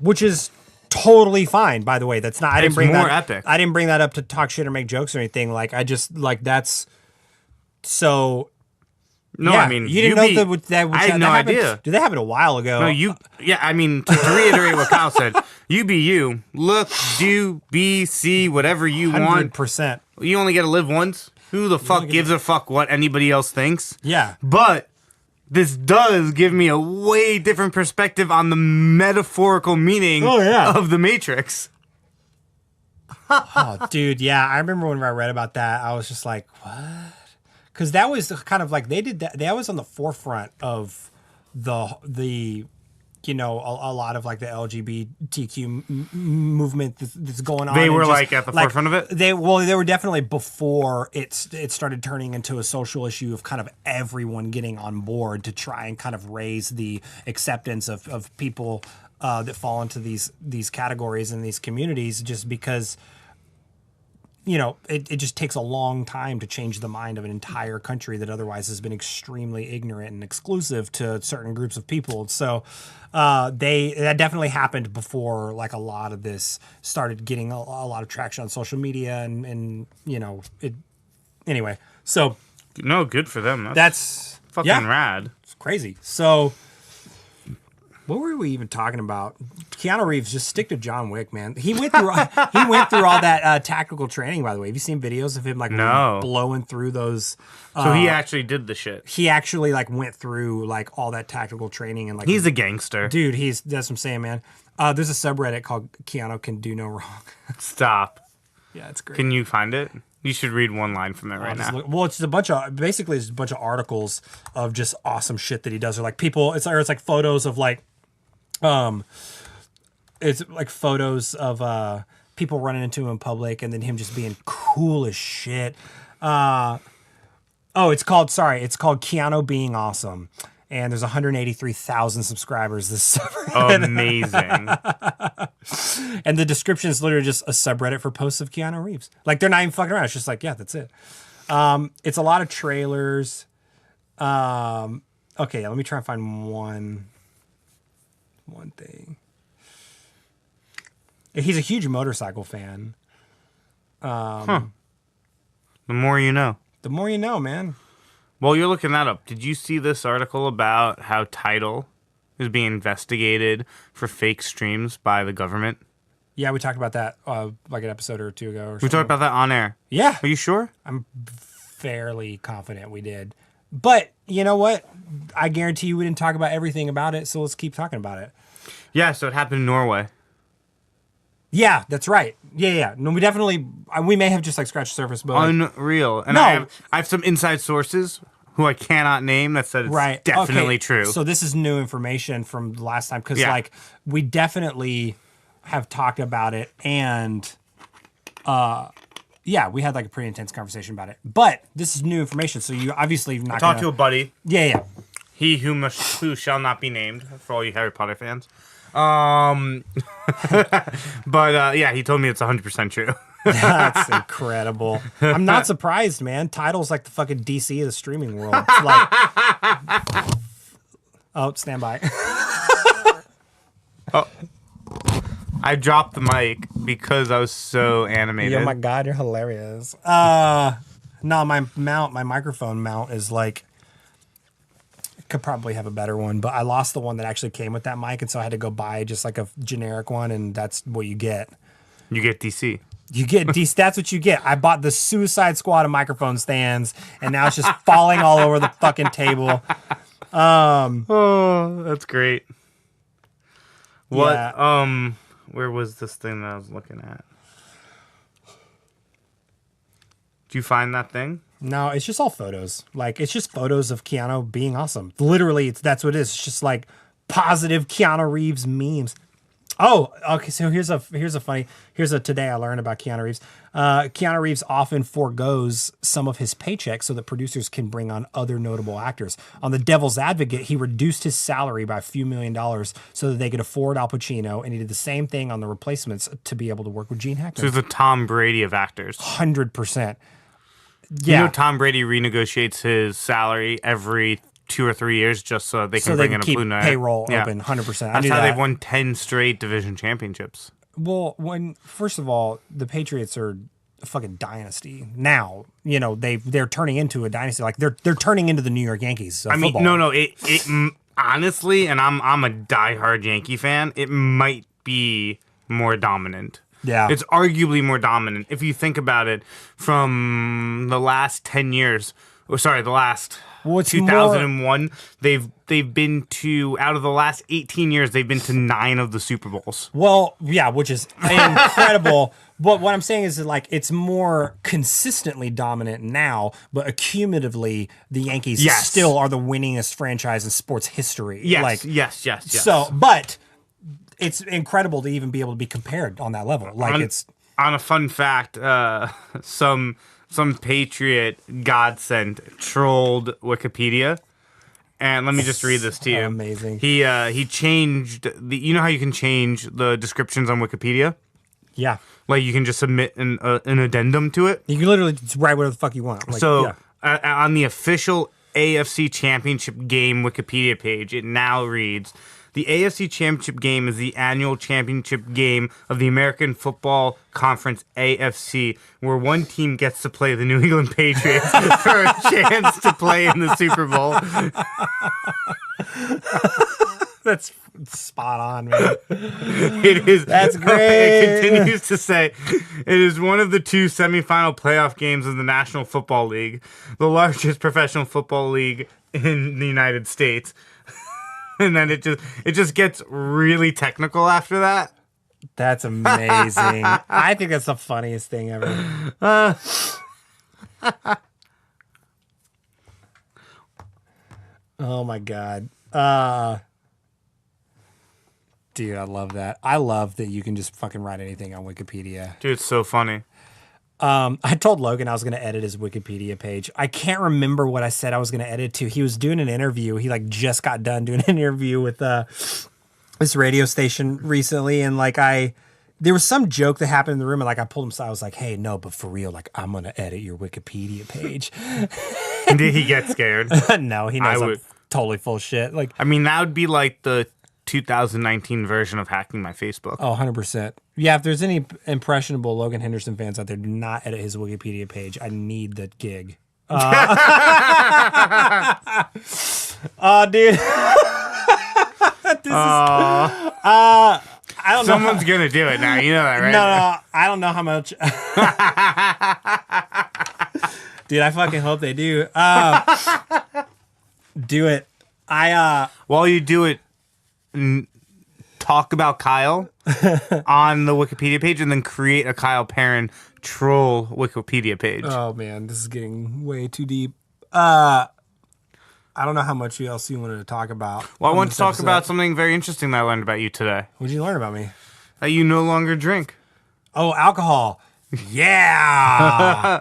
which is totally fine. By the way, that's not. I didn't It's bring more that. epic. I didn't bring that up to talk shit or make jokes or anything. Like I just like that's so. No, yeah, I mean, you didn't know that. I had no idea. Dude, that happened a while ago. No, yeah, I mean, to reiterate what Kyle said, you be you. Look, do, be, see, whatever you want. 100%. You only get to live once. Who the fuck gives a fuck what anybody else thinks? Yeah. But this does give me a way different perspective on the metaphorical meaning of the Matrix. Oh, dude, yeah. I remember when I read about that, I was just like, what? Because that was kind of like they did that. That was on the forefront of the you know, a lot of like the LGBTQ movement that's going on. They and were just, like at the forefront of it? They were definitely before it started turning into a social issue of kind of everyone getting on board to try and kind of raise the acceptance of people that fall into these categories and these communities, just because, you know, it just takes a long time to change the mind of an entire country that otherwise has been extremely ignorant and exclusive to certain groups of people. So that definitely happened before like a lot of this started getting a lot of traction on social media and you know, it anyway. So No, good for them. that's fucking rad. It's crazy. So what were we even talking about? Keanu Reeves, just stick to John Wick, man. He went through all that tactical training. By the way, have you seen videos of him like No. blowing through those? So he actually did the shit. He actually like went through like all that tactical training and like He's a gangster. dude. That's what I'm saying, man. There's a subreddit called Keanu Can Do No Wrong. Stop. Yeah, it's great. Can you find it? You should read one line from it right now. Well, it's a bunch of articles of just awesome shit that he does. Or like people, it's like photos of like. It's like photos of people running into him in public and then him just being cool as shit. It's called Keanu Being Awesome. And there's 183,000 subscribers this subreddit. Amazing. And the description is literally just a subreddit for posts of Keanu Reeves. Like they're not even fucking around. It's just like, yeah, that's it. It's a lot of trailers. Okay, let me try and find one thing. He's a huge motorcycle fan. The more you know. The more you know, man. Well, you're looking that up. Did you see this article about how Tidal is being investigated for fake streams by the government? Yeah, we talked about that like an episode or two ago. Or We something. talked about that on air. Yeah, Are you sure? I'm fairly confident we did. But you know what? I guarantee you we didn't talk about everything about it, so let's keep talking about it. Yeah, so it happened in Norway. Yeah, that's right. Yeah. No, we may have just like scratched the surface, but like, Unreal. And No. I have some inside sources who I cannot name that said it's definitely okay. true. So this is new information from the last time because Yeah. like we definitely have talked about it and yeah, we had like a pretty intense conversation about it. But this is new information, so you obviously not Talk to a buddy. Yeah. He who shall not be named, for all you Harry Potter fans. But yeah, he told me it's 100% true. That's incredible. I'm not surprised, man. Tidal's like the fucking DC of the streaming world. It's like, oh, stand by. I dropped the mic because I was so animated. Oh my god, you're hilarious. No, my microphone mount is like, could probably have a better one, but I lost the one that actually came with that mic, and so I had to go buy just like a generic one, and that's what you get. You get DC. You get that's what you get. I bought the Suicide Squad of microphone stands, and now it's just falling all over the fucking table. Oh, that's great. What? Yeah. Where was this thing that I was looking at? Did you find that thing? No, it's just all photos. Like, it's just photos of Keanu being awesome. Literally, that's what it is. It's just like positive Keanu Reeves memes. Oh, okay. So here's a today I learned about Keanu Reeves. Keanu Reeves often forgoes some of his paychecks so that producers can bring on other notable actors. On The Devil's Advocate, he reduced his salary by a few $1 million so that they could afford Al Pacino, and he did the same thing on The Replacements to be able to work with Gene Hackman. So he's the Tom Brady of actors. 100%. You Yeah. know, Tom Brady renegotiates his salary every 2 or 3 years just so they can so bring they in can a keep Blue Knight. payroll Yeah. open 100%. I That's knew how that. they've won 10 straight division championships. Well, first of all, the Patriots are a fucking dynasty now. You know, they're turning into a dynasty. Like they're turning into the New York Yankees. Of I mean, football. no, honestly, and I'm a diehard Yankee fan. It might be more dominant. Yeah. It's arguably more dominant if you think about it. From the last 10 years, the last Well, it's 2001, they've been to, out of the last 18 years, they've been to 9 of the Super Bowls. Well, yeah, which is incredible. But what I'm saying is that, like, it's more consistently dominant now, but accumulatively, the Yankees Yes. still are the winningest franchise in sports history. Yes, Like, yes. So, but it's incredible to even be able to be compared on that level. Like, On a fun fact, some Patriot godsend trolled Wikipedia, and let me just read this to you. Amazing. He changed you know how you can change the descriptions on Wikipedia? yeah. Like you can just submit an addendum to it. You can literally just write whatever the fuck you want. Like, So yeah. on the official AFC Championship game Wikipedia page, it now reads, the AFC Championship game is the annual championship game of the American Football Conference AFC, where one team gets to play the New England Patriots for a chance to play in the Super Bowl. That's spot on, man. It is. That's great. It continues to say, it is one of the 2 semifinal playoff games of the National Football League, the largest professional football league in the United States. And then it just gets really technical after that. That's amazing. I think that's the funniest thing ever. Oh my god. Dude, I love that. I love that you can just fucking write anything on Wikipedia. Dude, it's so funny. I told Logan I was going to edit his Wikipedia page. I can't remember what I said I was going to edit to. He was doing an interview. He like just got done doing an interview with this radio station recently, and like there was some joke that happened in the room, and like I pulled him aside. I was like, "Hey, no, but for real, like I'm going to edit your Wikipedia page." Did he get scared? No, he knows I I'm would- totally full of shit. Like, I mean, that would be like the 2019 version of hacking my Facebook. oh, 100%. Yeah, if there's any impressionable Logan Henderson fans out there, do not edit his Wikipedia page. I need the gig. Dude. I don't know. Someone's gonna do it now. You know that, right? No, I don't know how much. Dude, I fucking hope they do. Do it. While you do it, talk about Kyle on the Wikipedia page, and then create a Kyle Perrin troll Wikipedia page. Oh man, this is getting way too deep. I don't know how much else you wanted to talk about. Well, I on want to this talk episode. about something very interesting that I learned about you today. What did you learn about me? That you no longer drink. Oh, alcohol. Yeah.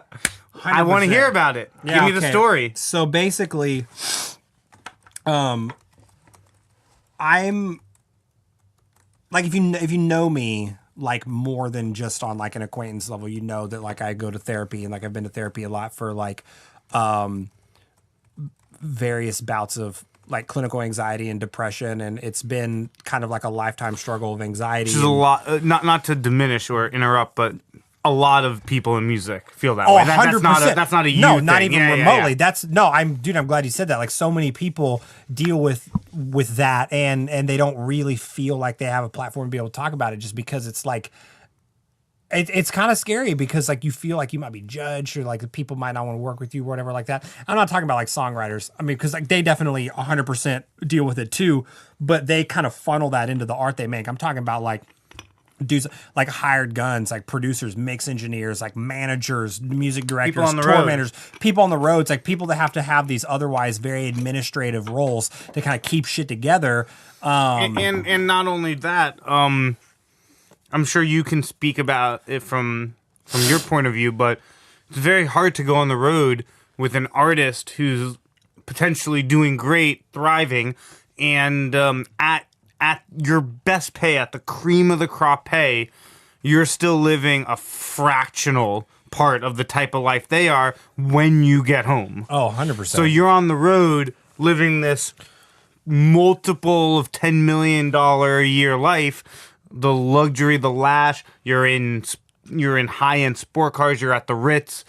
I want to 100%. hear about it. Yeah, Give me the okay. story. So basically, I'm like, if you know me like more than just on like an acquaintance level, you know that like I go to therapy, and like I've been to therapy a lot for like various bouts of like clinical anxiety and depression, and it's been kind of like a lifetime struggle of anxiety. Which is a lot. Not to diminish or interrupt, but a lot of people in music feel that Oh, way. 100%. That's not a you no, thing. not even Yeah, remotely. yeah. That's no. I'm glad you said that. Like so many people deal with that, and they don't really feel like they have a platform to be able to talk about it, just because it's like it's kind of scary, because like you feel like you might be judged, or like people might not want to work with you or whatever like that. I'm not talking about like songwriters. I mean, because like they definitely 100% deal with it too, but they kind of funnel that into the art they make. I'm talking about like dudes like hired guns, like producers, mix engineers, like managers, music directors, on the tour road. managers, people on the roads, like people that have to have these otherwise very administrative roles to kind of keep shit together. And not only that, I'm sure you can speak about it from your point of view, but it's very hard to go on the road with an artist who's potentially doing great, thriving, and at your best pay, at the cream of the crop pay, you're still living a fractional part of the type of life they are when you get home. Oh, 100%. So you're on the road living this multiple of $10 million a year life, the luxury, the lash, you're in high-end sport cars, you're at the Ritz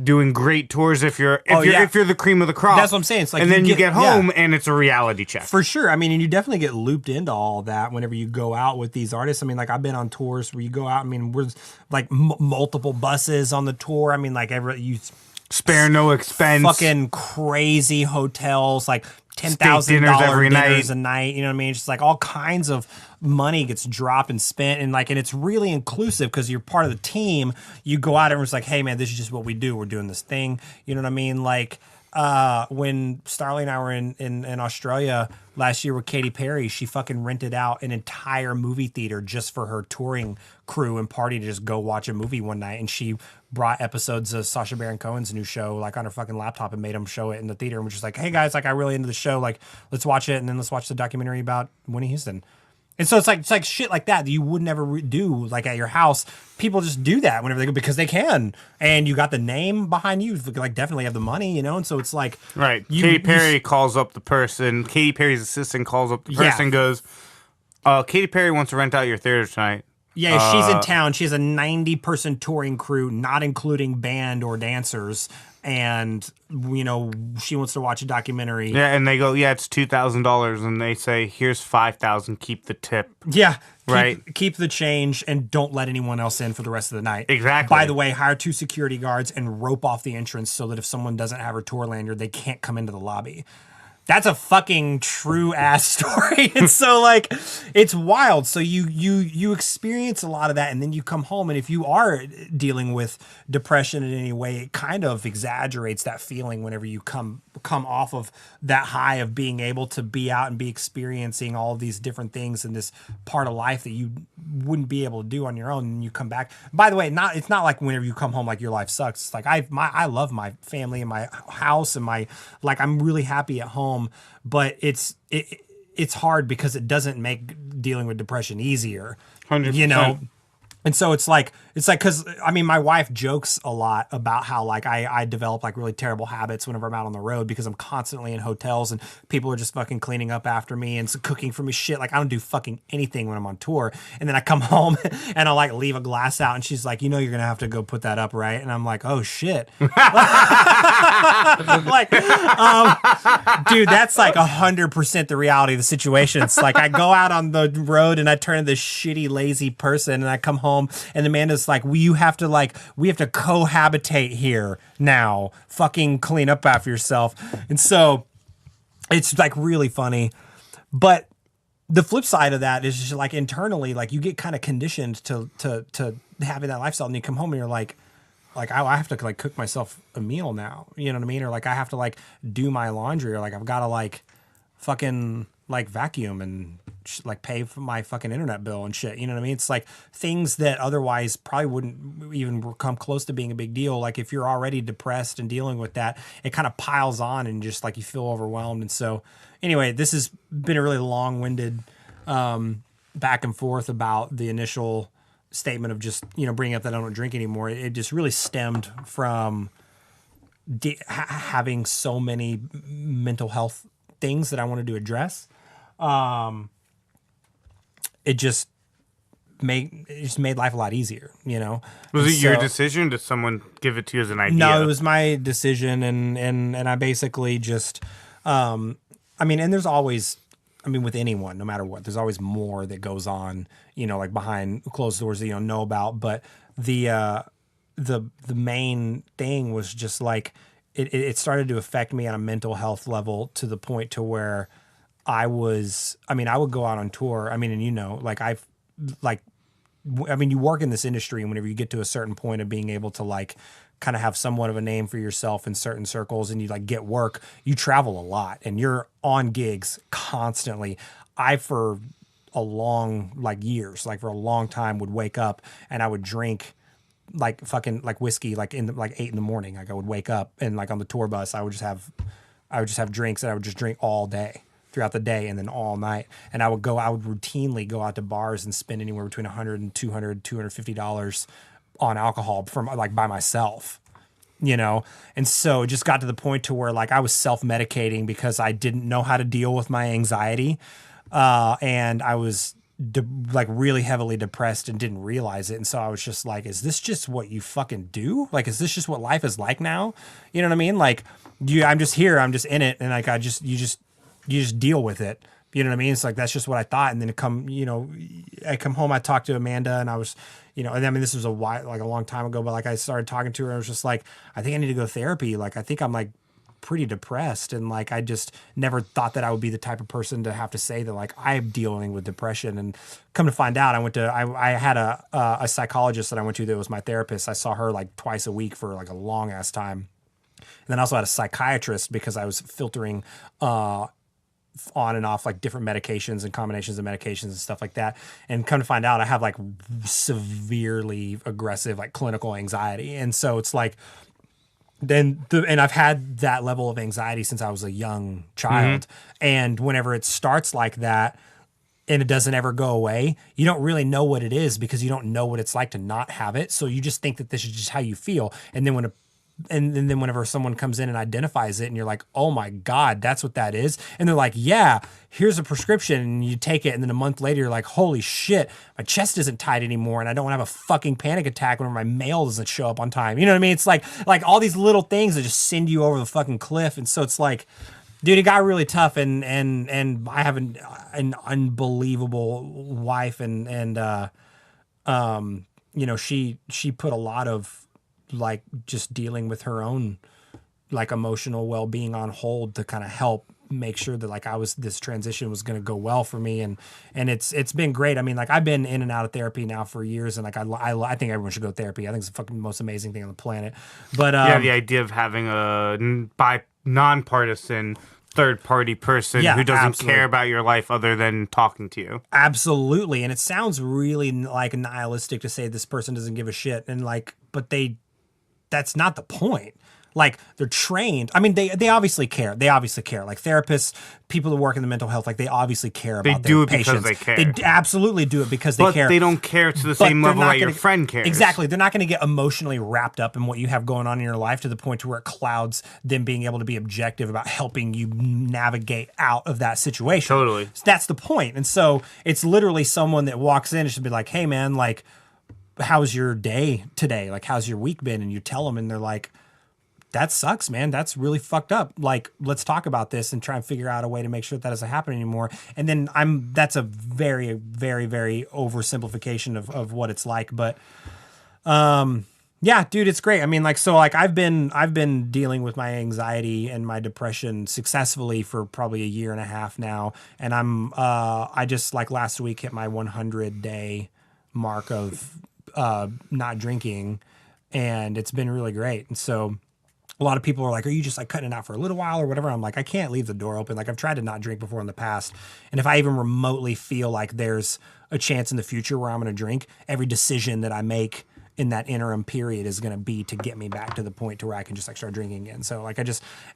doing great tours if you're the cream of the crop. That's what I'm saying. It's like and then you get home yeah. and it's a reality check. For sure. I mean, and you definitely get looped into all that whenever you go out with these artists. I mean, like I've been on tours where you go out. I mean, we're like multiple buses on the tour. I mean, like you spare no expense. Fucking crazy hotels, like $10,000 dinners a night. You know what I mean? It's just like all kinds of money gets dropped and spent, and it's really inclusive because you're part of the team. You go out and it's like, hey man, this is just what we do. We're doing this thing. You know what I mean? Like when Starley and I were in Australia last year with Katy Perry, she fucking rented out an entire movie theater just for her touring crew and party to just go watch a movie one night, and she brought episodes of Sacha Baron Cohen's new show like on her fucking laptop and made them show it in the theater and was just like, hey guys, like I really into the show, like let's watch it, and then let's watch the documentary about Winnie Houston. And so it's like shit like that you would never do like at your house. People just do that whenever they go because they can, and you got the name behind you, like definitely have the money, you know. And so it's like right. Katy Perry calls up the person. Katy Perry's assistant calls up the person. Goes, Katy Perry wants to rent out your theater tonight. Yeah, she's in town. She has a 90-person touring crew, not including band or dancers. And, you know, she wants to watch a documentary. Yeah, and they go, yeah, it's $2,000. And they say, here's $5,000, keep the tip. Yeah. Right. Keep the change and don't let anyone else in for the rest of the night. Exactly. By the way, hire 2 security guards and rope off the entrance so that if someone doesn't have her tour lanyard, they can't come into the lobby. That's a fucking true ass story. And so like it's wild. So you experience a lot of that, and then you come home, and if you are dealing with depression in any way, it kind of exaggerates that feeling whenever you come off of that high of being able to be out and be experiencing all of these different things in this part of life that you wouldn't be able to do on your own, and you come back. By the way, it's not like whenever you come home like your life sucks. It's like I love my family and my house and I'm really happy at home. But it's hard because it doesn't make dealing with depression easier. 100%. You know? And so it's like, cause I mean, my wife jokes a lot about how like I develop like really terrible habits whenever I'm out on the road because I'm constantly in hotels and people are just fucking cleaning up after me and cooking for me shit. Like I don't do fucking anything when I'm on tour. And then I come home and I'll like leave a glass out and she's like, you know, you're going to have to go put that up, right? And I'm like, oh shit. Like, dude, that's like 100% the reality of the situation. It's like I go out on the road and I turn into this shitty, lazy person, and I come home and Amanda's like, we have to cohabitate here now. Fucking clean up after yourself. And so it's like really funny. But the flip side of that is just like internally, like you get kind of conditioned to having that lifestyle, and you come home and you're like I have to like cook myself a meal now, you know what I mean? Or like I have to like do my laundry, or like I've got to like fucking like vacuum and like pay for my fucking internet bill and shit, you know what I mean? It's like things that otherwise probably wouldn't even come close to being a big deal. Like if you're already depressed and dealing with that, it kind of piles on and just like you feel overwhelmed. And so anyway, this has been a really long-winded back and forth about the initial statement of just, you know, bringing up that I don't drink anymore. It just really stemmed from having so many mental health things that I wanted to address. It just made life a lot easier, you know. Was it your decision? Did someone give it to you as an idea? No, it was my decision, and I basically just, I mean, and there's always, I mean, with anyone, no matter what, there's always more that goes on, you know, like behind closed doors that you don't know about. But the main thing was just like it started to affect me on a mental health level to the point to where I would go out on tour. I mean, and you know, you work in this industry, and whenever you get to a certain point of being able to like kind of have somewhat of a name for yourself in certain circles and you like get work, you travel a lot and you're on gigs constantly. For a long, like years, like for a long time would wake up and I would drink like fucking like whiskey, like in like 8 a.m. Like I would wake up and like on the tour bus, I would just have drinks that I would just drink all day throughout the day and then all night. And I would routinely go out to bars and spend anywhere between $100 and $200, $250 on alcohol from like by myself. you know? And so it just got to the point to where like I was self-medicating because I didn't know how to deal with my anxiety. And I was like really heavily depressed and didn't realize it. And so I was just like, is this just what you fucking do? Like, is this just what life is like now? You know what I mean? Like I'm just here, I'm just in it. And like, you just deal with it. You know what I mean? It's like, that's just what I thought. And then I come home, I talked to Amanda and I was, and I mean, this was a long time ago, but like I started talking to her. I was just like, I think I need to go to therapy. Like, I think I'm like pretty depressed. And like, I just never thought that I would be the type of person to have to say that like I'm dealing with depression. And come to find out, I had a psychologist that I went to that was my therapist. I saw her like twice a week for like a long ass time. And then I also had a psychiatrist because I was filtering, on and off like different medications and combinations of medications and stuff like that. And come to find out I have like severely aggressive like clinical anxiety. And so it's like and I've had that level of anxiety since I was a young child. And whenever it starts like that and it doesn't ever go away, you don't really know what it is because you don't know what it's like to not have it. So you just think that this is just how you feel. And then then whenever someone comes in and identifies it and you're like, oh my God, that's what that is. And they're like, yeah, here's a prescription. And you take it. And then a month later, you're like, holy shit, my chest isn't tight anymore. And I don't have a fucking panic attack whenever my mail doesn't show up on time. You know what I mean? It's like all these little things that just send you over the fucking cliff. And so it's like, dude, it got really tough. And I have an unbelievable wife and she put a lot of, like just dealing with her own like emotional well-being on hold to kind of help make sure that like this transition was going to go well for me. And it's been great. I mean, like I've been in and out of therapy now for years. And like, I think everyone should go to therapy. I think it's the fucking most amazing thing on the planet. But yeah, the idea of having a nonpartisan third-party person who doesn't care about your life other than talking to you. Absolutely. And it sounds really like nihilistic to say this person doesn't give a shit. And like, but that's not the point. Like they're trained. I mean, they obviously care. They obviously care. Like therapists, people who work in the mental health, like they obviously care about their patients. They do it because they care. They absolutely do it because they care. But they don't care to the same level that your friend cares. Exactly. They're not going to get emotionally wrapped up in what you have going on in your life to the point to where it clouds them being able to be objective about helping you navigate out of that situation. Totally. So that's the point. And so it's literally someone that walks in and should be like, hey man, like, how's your day today? Like, how's your week been? And you tell them and they're like, that sucks, man. That's really fucked up. Like, let's talk about this and try and figure out a way to make sure that doesn't happen anymore. And then that's a very, very, very oversimplification of what it's like. But, yeah, dude, it's great. I mean, like, so like I've been dealing with my anxiety and my depression successfully for probably a year and a half now. And I just like last week hit my 100-day mark of not drinking, and it's been really great. And so a lot of people are like, are you just like cutting it out for a little while or whatever? I'm like, I can't leave the door open. Like I've tried to not drink before in the past. And if I even remotely feel like there's a chance in the future where I'm going to drink, every decision that I make in that interim period is going to be to get me back to the point to where I can just like start drinking again. So like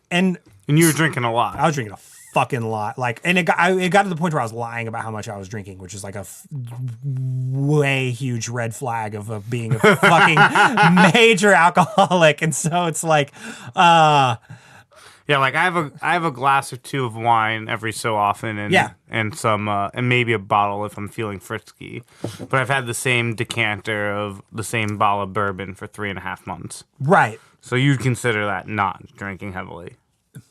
and you were drinking a lot. I was drinking a fucking lot. Like, and it got to the point where I was lying about how much I was drinking, which is like a way huge red flag of being a fucking major alcoholic. And so it's like, yeah, like I have a glass or two of wine every so often, and some and maybe a bottle if I'm feeling frisky. But I've had the same decanter of the same bottle of bourbon for 3.5 months. Right. So you'd consider that not drinking heavily?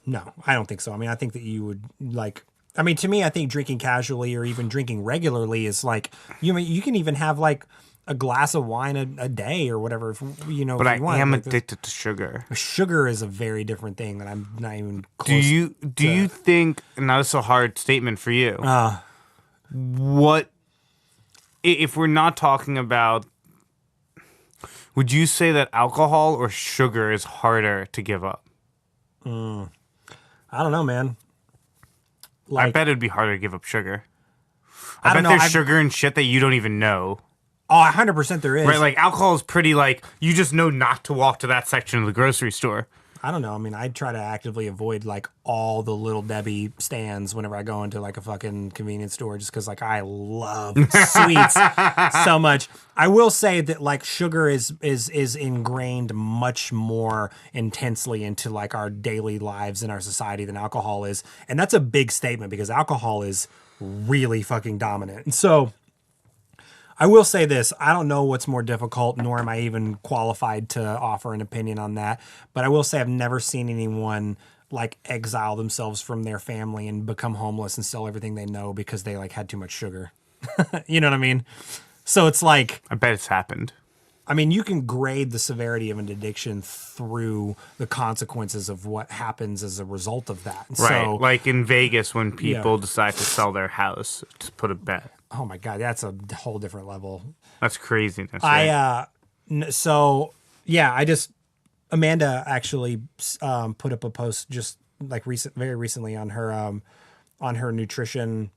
No, I don't think so. I mean, I think that you would like. I mean, to me, I think drinking casually or even drinking regularly is like you can even have like a glass of wine a day or whatever. If, But if you I want. am Like, addicted to sugar. Sugar is a very different thing that I'm not even close. Do you think? Now this is a hard statement for you. What if we're not talking about? Would you say that alcohol or sugar is harder to give up? I don't know, man. I bet it'd be harder to give up sugar. I I don't bet know. there's sugar and shit that you don't even know. Oh, 100% there is. Right, like alcohol is pretty like you just know not to walk to that section of the grocery store. I don't know. I mean, I try to actively avoid like all the Little Debbie stands whenever I go into like a fucking convenience store, just because like I love sweets so much. I will say that like sugar is ingrained much more intensely into like our daily lives in our society than alcohol is, and that's a big statement because alcohol is really fucking dominant. And so I will say this. I don't know what's more difficult, nor am I even qualified to offer an opinion on that. But I will say I've never seen anyone like exile themselves from their family and become homeless and sell everything they know because they like had too much sugar. You know what I mean? So it's like, I bet it's happened. I mean, you can grade the severity of an addiction through the consequences of what happens as a result of that. And Right. So, Like in Vegas when people decide to sell their house to put a bet. oh my God, that's a whole different level. That's craziness. Right? So yeah, Amanda actually put up a post just like very recently on her nutrition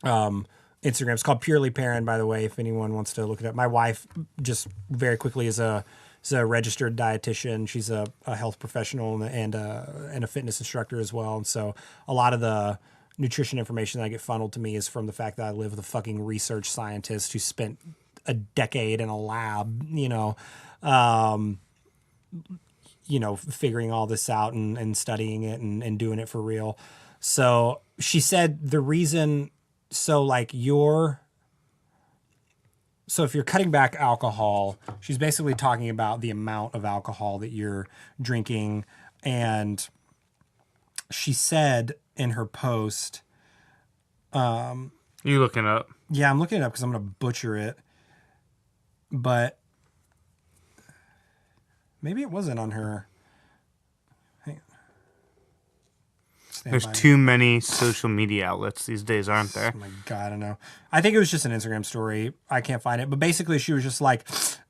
Instagram. It's called Purely Parent, by the way, if anyone wants to look it up. My wife just very quickly is a registered dietitian. She's a health professional and a fitness instructor as well. And so a lot of the nutrition information that I get funneled to me is from the fact that I live with a fucking research scientist who spent a decade in a lab, figuring all this out and studying it and doing it for real. So she said the reason, so if you're cutting back alcohol, she's basically talking about the amount of alcohol that you're drinking. And she said in her post, You looking up? yeah, I'm looking it up because I'm going to butcher it, but maybe it wasn't on her. Hang on. There's too many social media outlets these days, aren't there? Oh my God, I don't know. I think it was just an Instagram story. I can't find it. But basically, she was just like,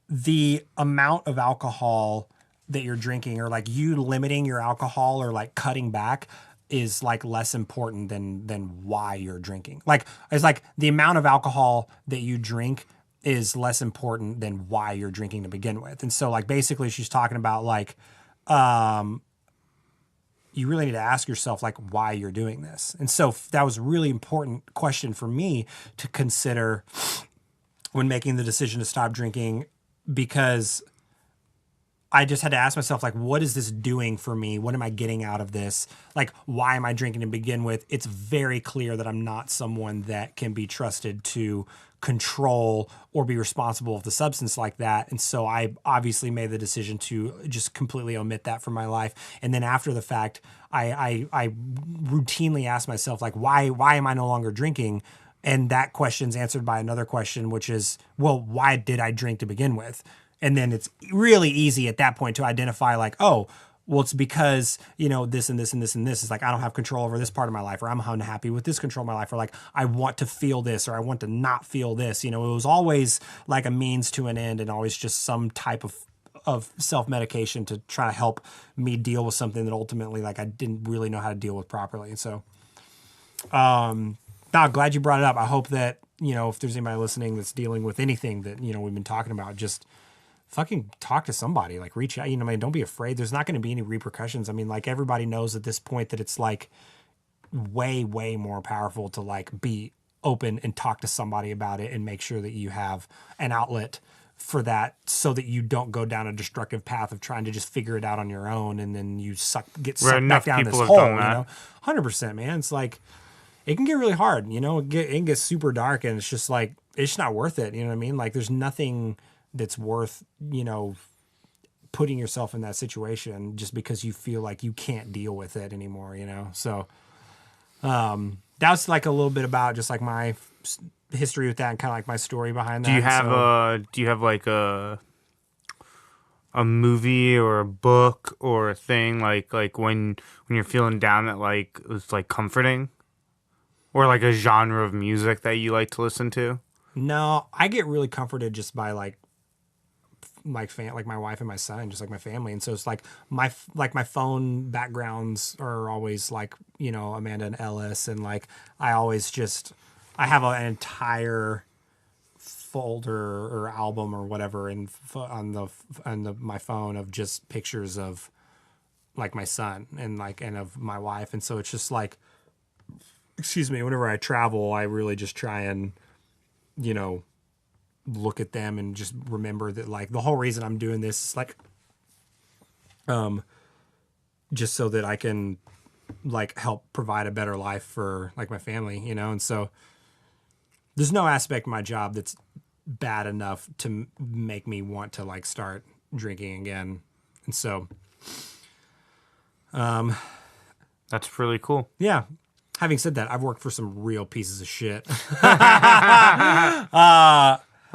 the amount of alcohol that you're drinking or like you limiting your alcohol or like cutting back is like less important than why you're drinking. Like, it's like the amount of alcohol that you drink is less important than why you're drinking to begin with. And so like basically she's talking about like, you really need to ask yourself like why you're doing this. And so that was a really important question for me to consider when making the decision to stop drinking, because I just had to ask myself, like, what is this doing for me? What am I getting out of this? Like, why am I drinking to begin with? It's very clear that I'm not someone that can be trusted to control or be responsible with a substance like that. And so I obviously made the decision to just completely omit that from my life. And then after the fact, I routinely ask myself, like, why am I no longer drinking? And that question's answered by another question, which is, well, why did I drink to begin with? And then it's really easy at that point to identify like, oh, well, it's because, this and this and this and this is like, I don't have control over this part of my life, or I'm unhappy with this control of my life, or like, I want to feel this, or I want to not feel this. It was always like a means to an end and always just some type of self-medication to try to help me deal with something that ultimately like I didn't really know how to deal with properly. And so, glad you brought it up. I hope that, if there's anybody listening that's dealing with anything that, we've been talking about, just fucking talk to somebody, like reach out, don't be afraid. There's not going to be any repercussions. I mean, like everybody knows at this point that it's like way, way more powerful to like be open and talk to somebody about it and make sure that you have an outlet for that so that you don't go down a destructive path of trying to just figure it out on your own. And then you get sucked back down this hole, 100%, man. It's like, it can get really hard, it can get super dark and it's just like, it's just not worth it. You know what I mean? Like there's nothing that's worth, putting yourself in that situation just because you feel like you can't deal with it anymore, So that was like a little bit about just like my history with that and kind of like my story behind that. Do you have like a movie or a book or a thing like when you're feeling down that like it's like comforting, or like a genre of music that you like to listen to? No, I get really comforted just by like my wife and my son, just like my family. And so it's like my phone backgrounds are always like, Amanda and Ellis. And like, I have an entire folder or album or whatever on my phone of just pictures of like my son and of my wife. And so it's just like, excuse me, whenever I travel, I really just try and, look at them and just remember that like the whole reason I'm doing this is like, just so that I can like help provide a better life for like my family, and so there's no aspect of my job that's bad enough to make me want to like start drinking again. And so, That's really cool. yeah. Having said that, I've worked for some real pieces of shit.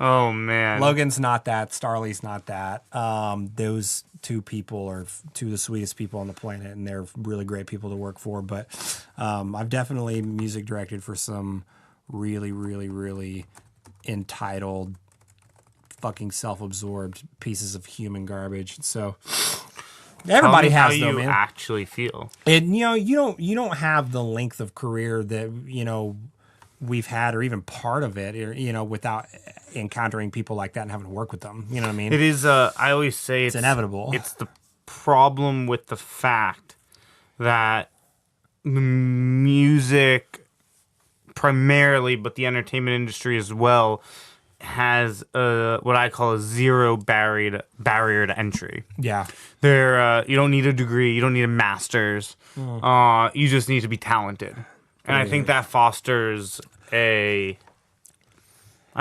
Oh man. Logan's not that. Starley's not that. Those two people are two of the sweetest people on the planet, and they're really great people to work for. But I've definitely music directed for some really, really, really entitled, fucking self-absorbed pieces of human garbage. So everybody Tell has me how though, you man. actually feel. And you don't have the length of career that we've had, or even part of it, without encountering people like that and having to work with them. You know what I mean? It is. I always say it's inevitable. It's the problem with the fact that the music, primarily, but the entertainment industry as well, has what I call a zero barrier to entry. Yeah. You don't need a degree, you don't need a master's. You just need to be talented, and I think that fosters I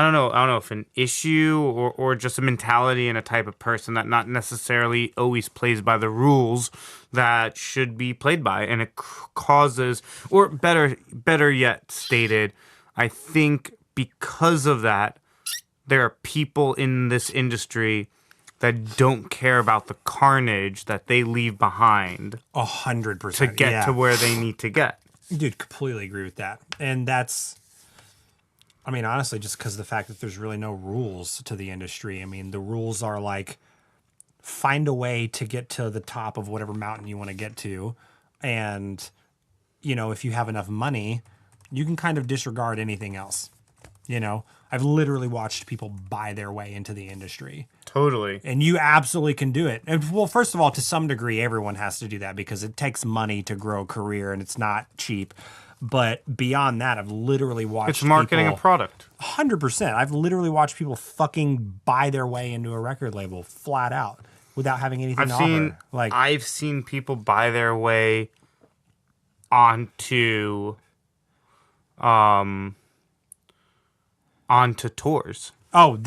don't know if an issue or just a mentality and a type of person that not necessarily always plays by the rules that should be played by, and it causes, or better yet stated, I think because of that, there are people in this industry that don't care about the carnage that they leave behind 100% to get to where they need to get. Dude, completely agree with that. And that's, I mean, honestly, just because of the fact that there's really no rules to the industry. I mean, the rules are like, find a way to get to the top of whatever mountain you want to get to. And, if you have enough money, you can kind of disregard anything else. I've literally watched people buy their way into the industry. Totally. And you absolutely can do it. And, well, first of all, to some degree, everyone has to do that because it takes money to grow a career and it's not cheap. But beyond that, I've literally watched It's marketing people, a product. 100%. I've literally watched people fucking buy their way into a record label flat out without having anything to offer. I've seen people buy their way onto tours. Oh,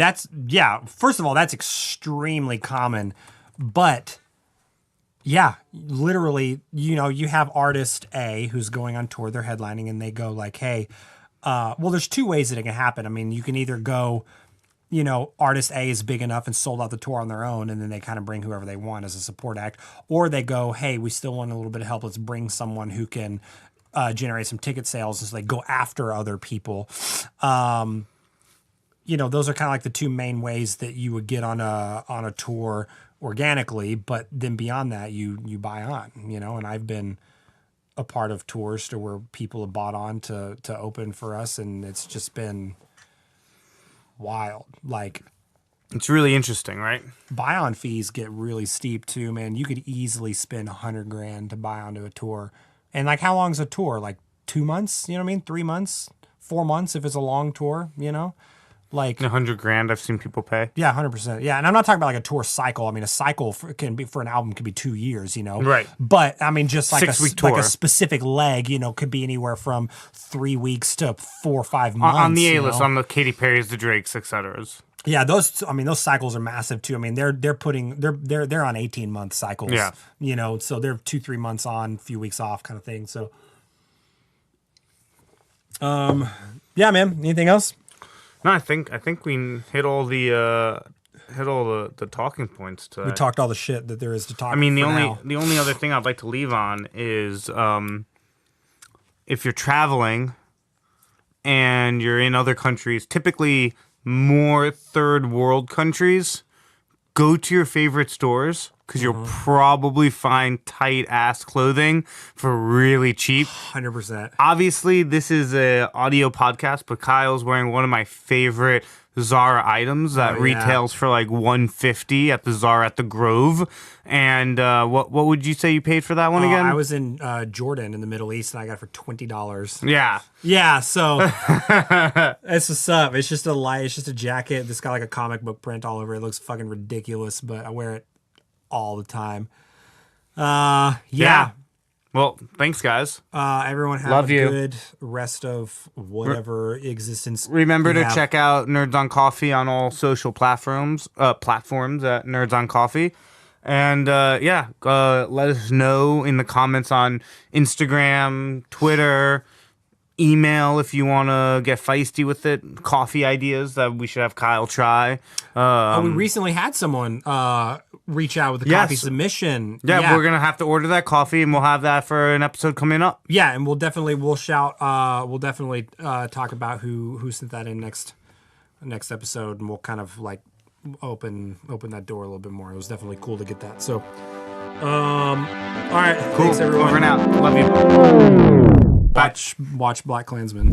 yeah. First of all, that's extremely common. But yeah, literally, you have artist A who's going on tour, they're headlining, and they go like, hey, well, there's two ways that it can happen. I mean, you can either go, artist A is big enough and sold out the tour on their own, and then they kind of bring whoever they want as a support act. Or they go, hey, we still want a little bit of help. Let's bring someone who can generate some ticket sales. And so they go after other people. Those are kind of like the two main ways that you would get on a tour organically, but then beyond that, you buy on, and I've been a part of tours to where people have bought on to open for us, and it's just been wild. Like, it's really interesting, right? buy on fees get really steep too, man. You could easily spend $100,000 to buy onto a tour. And like, how long is a tour? Like 2 months, 3 months, 4 months if it's a long tour, Like $100,000 I've seen people pay. Yeah, 100%. Yeah, and I'm not talking about like a tour cycle. I mean, a cycle can be for an album could be 2 years, Right. But I mean, just like 6-week tour. like a specific leg, could be anywhere from 3 weeks to 4 or 5 months. On the A-list, on the Katy Perry's, the Drakes, etc. Yeah, those cycles are massive too. I mean, they're on 18-month cycles. Yeah. So they're 2-3 months on, few weeks off, kind of thing. So, yeah, man. Anything else? No, I think we hit all the talking points today. We talked all the shit that there is to talk. I mean, the now. only other thing I'd like to leave on is if you're traveling and you're in other countries, typically more third world countries, go to your favorite stores because you'll probably find tight ass clothing for really cheap. 100%. Obviously, this is a audio podcast, but Kyle's wearing one of my favorite Zara items that retails for like $150 at the Zara at the Grove. And what would you say you paid for that one again? I was in Jordan in the Middle East, and I got it for $20. Yeah. Yeah, so that's what's up. It's just a jacket that's got like a comic book print all over it. It looks fucking ridiculous, but I wear it all the time. Yeah. Well, thanks, guys. Everyone have Love a you. good rest of whatever existence. Remember you to have. check out Nerds on Coffee on all social platforms at Nerds on Coffee. And let us know in the comments on Instagram, Twitter, email if you want to get feisty with it. Coffee ideas that we should have Kyle try. We recently had someone reach out with a coffee submission. Yeah, we're gonna have to order that coffee, and we'll have that for an episode coming up. Yeah, and we'll definitely talk about who sent that in next episode, and we'll kind of like open that door a little bit more. It was definitely cool to get that. So, all right, Cool. thanks everyone. Over and out. Love you. Watch Black Klansman.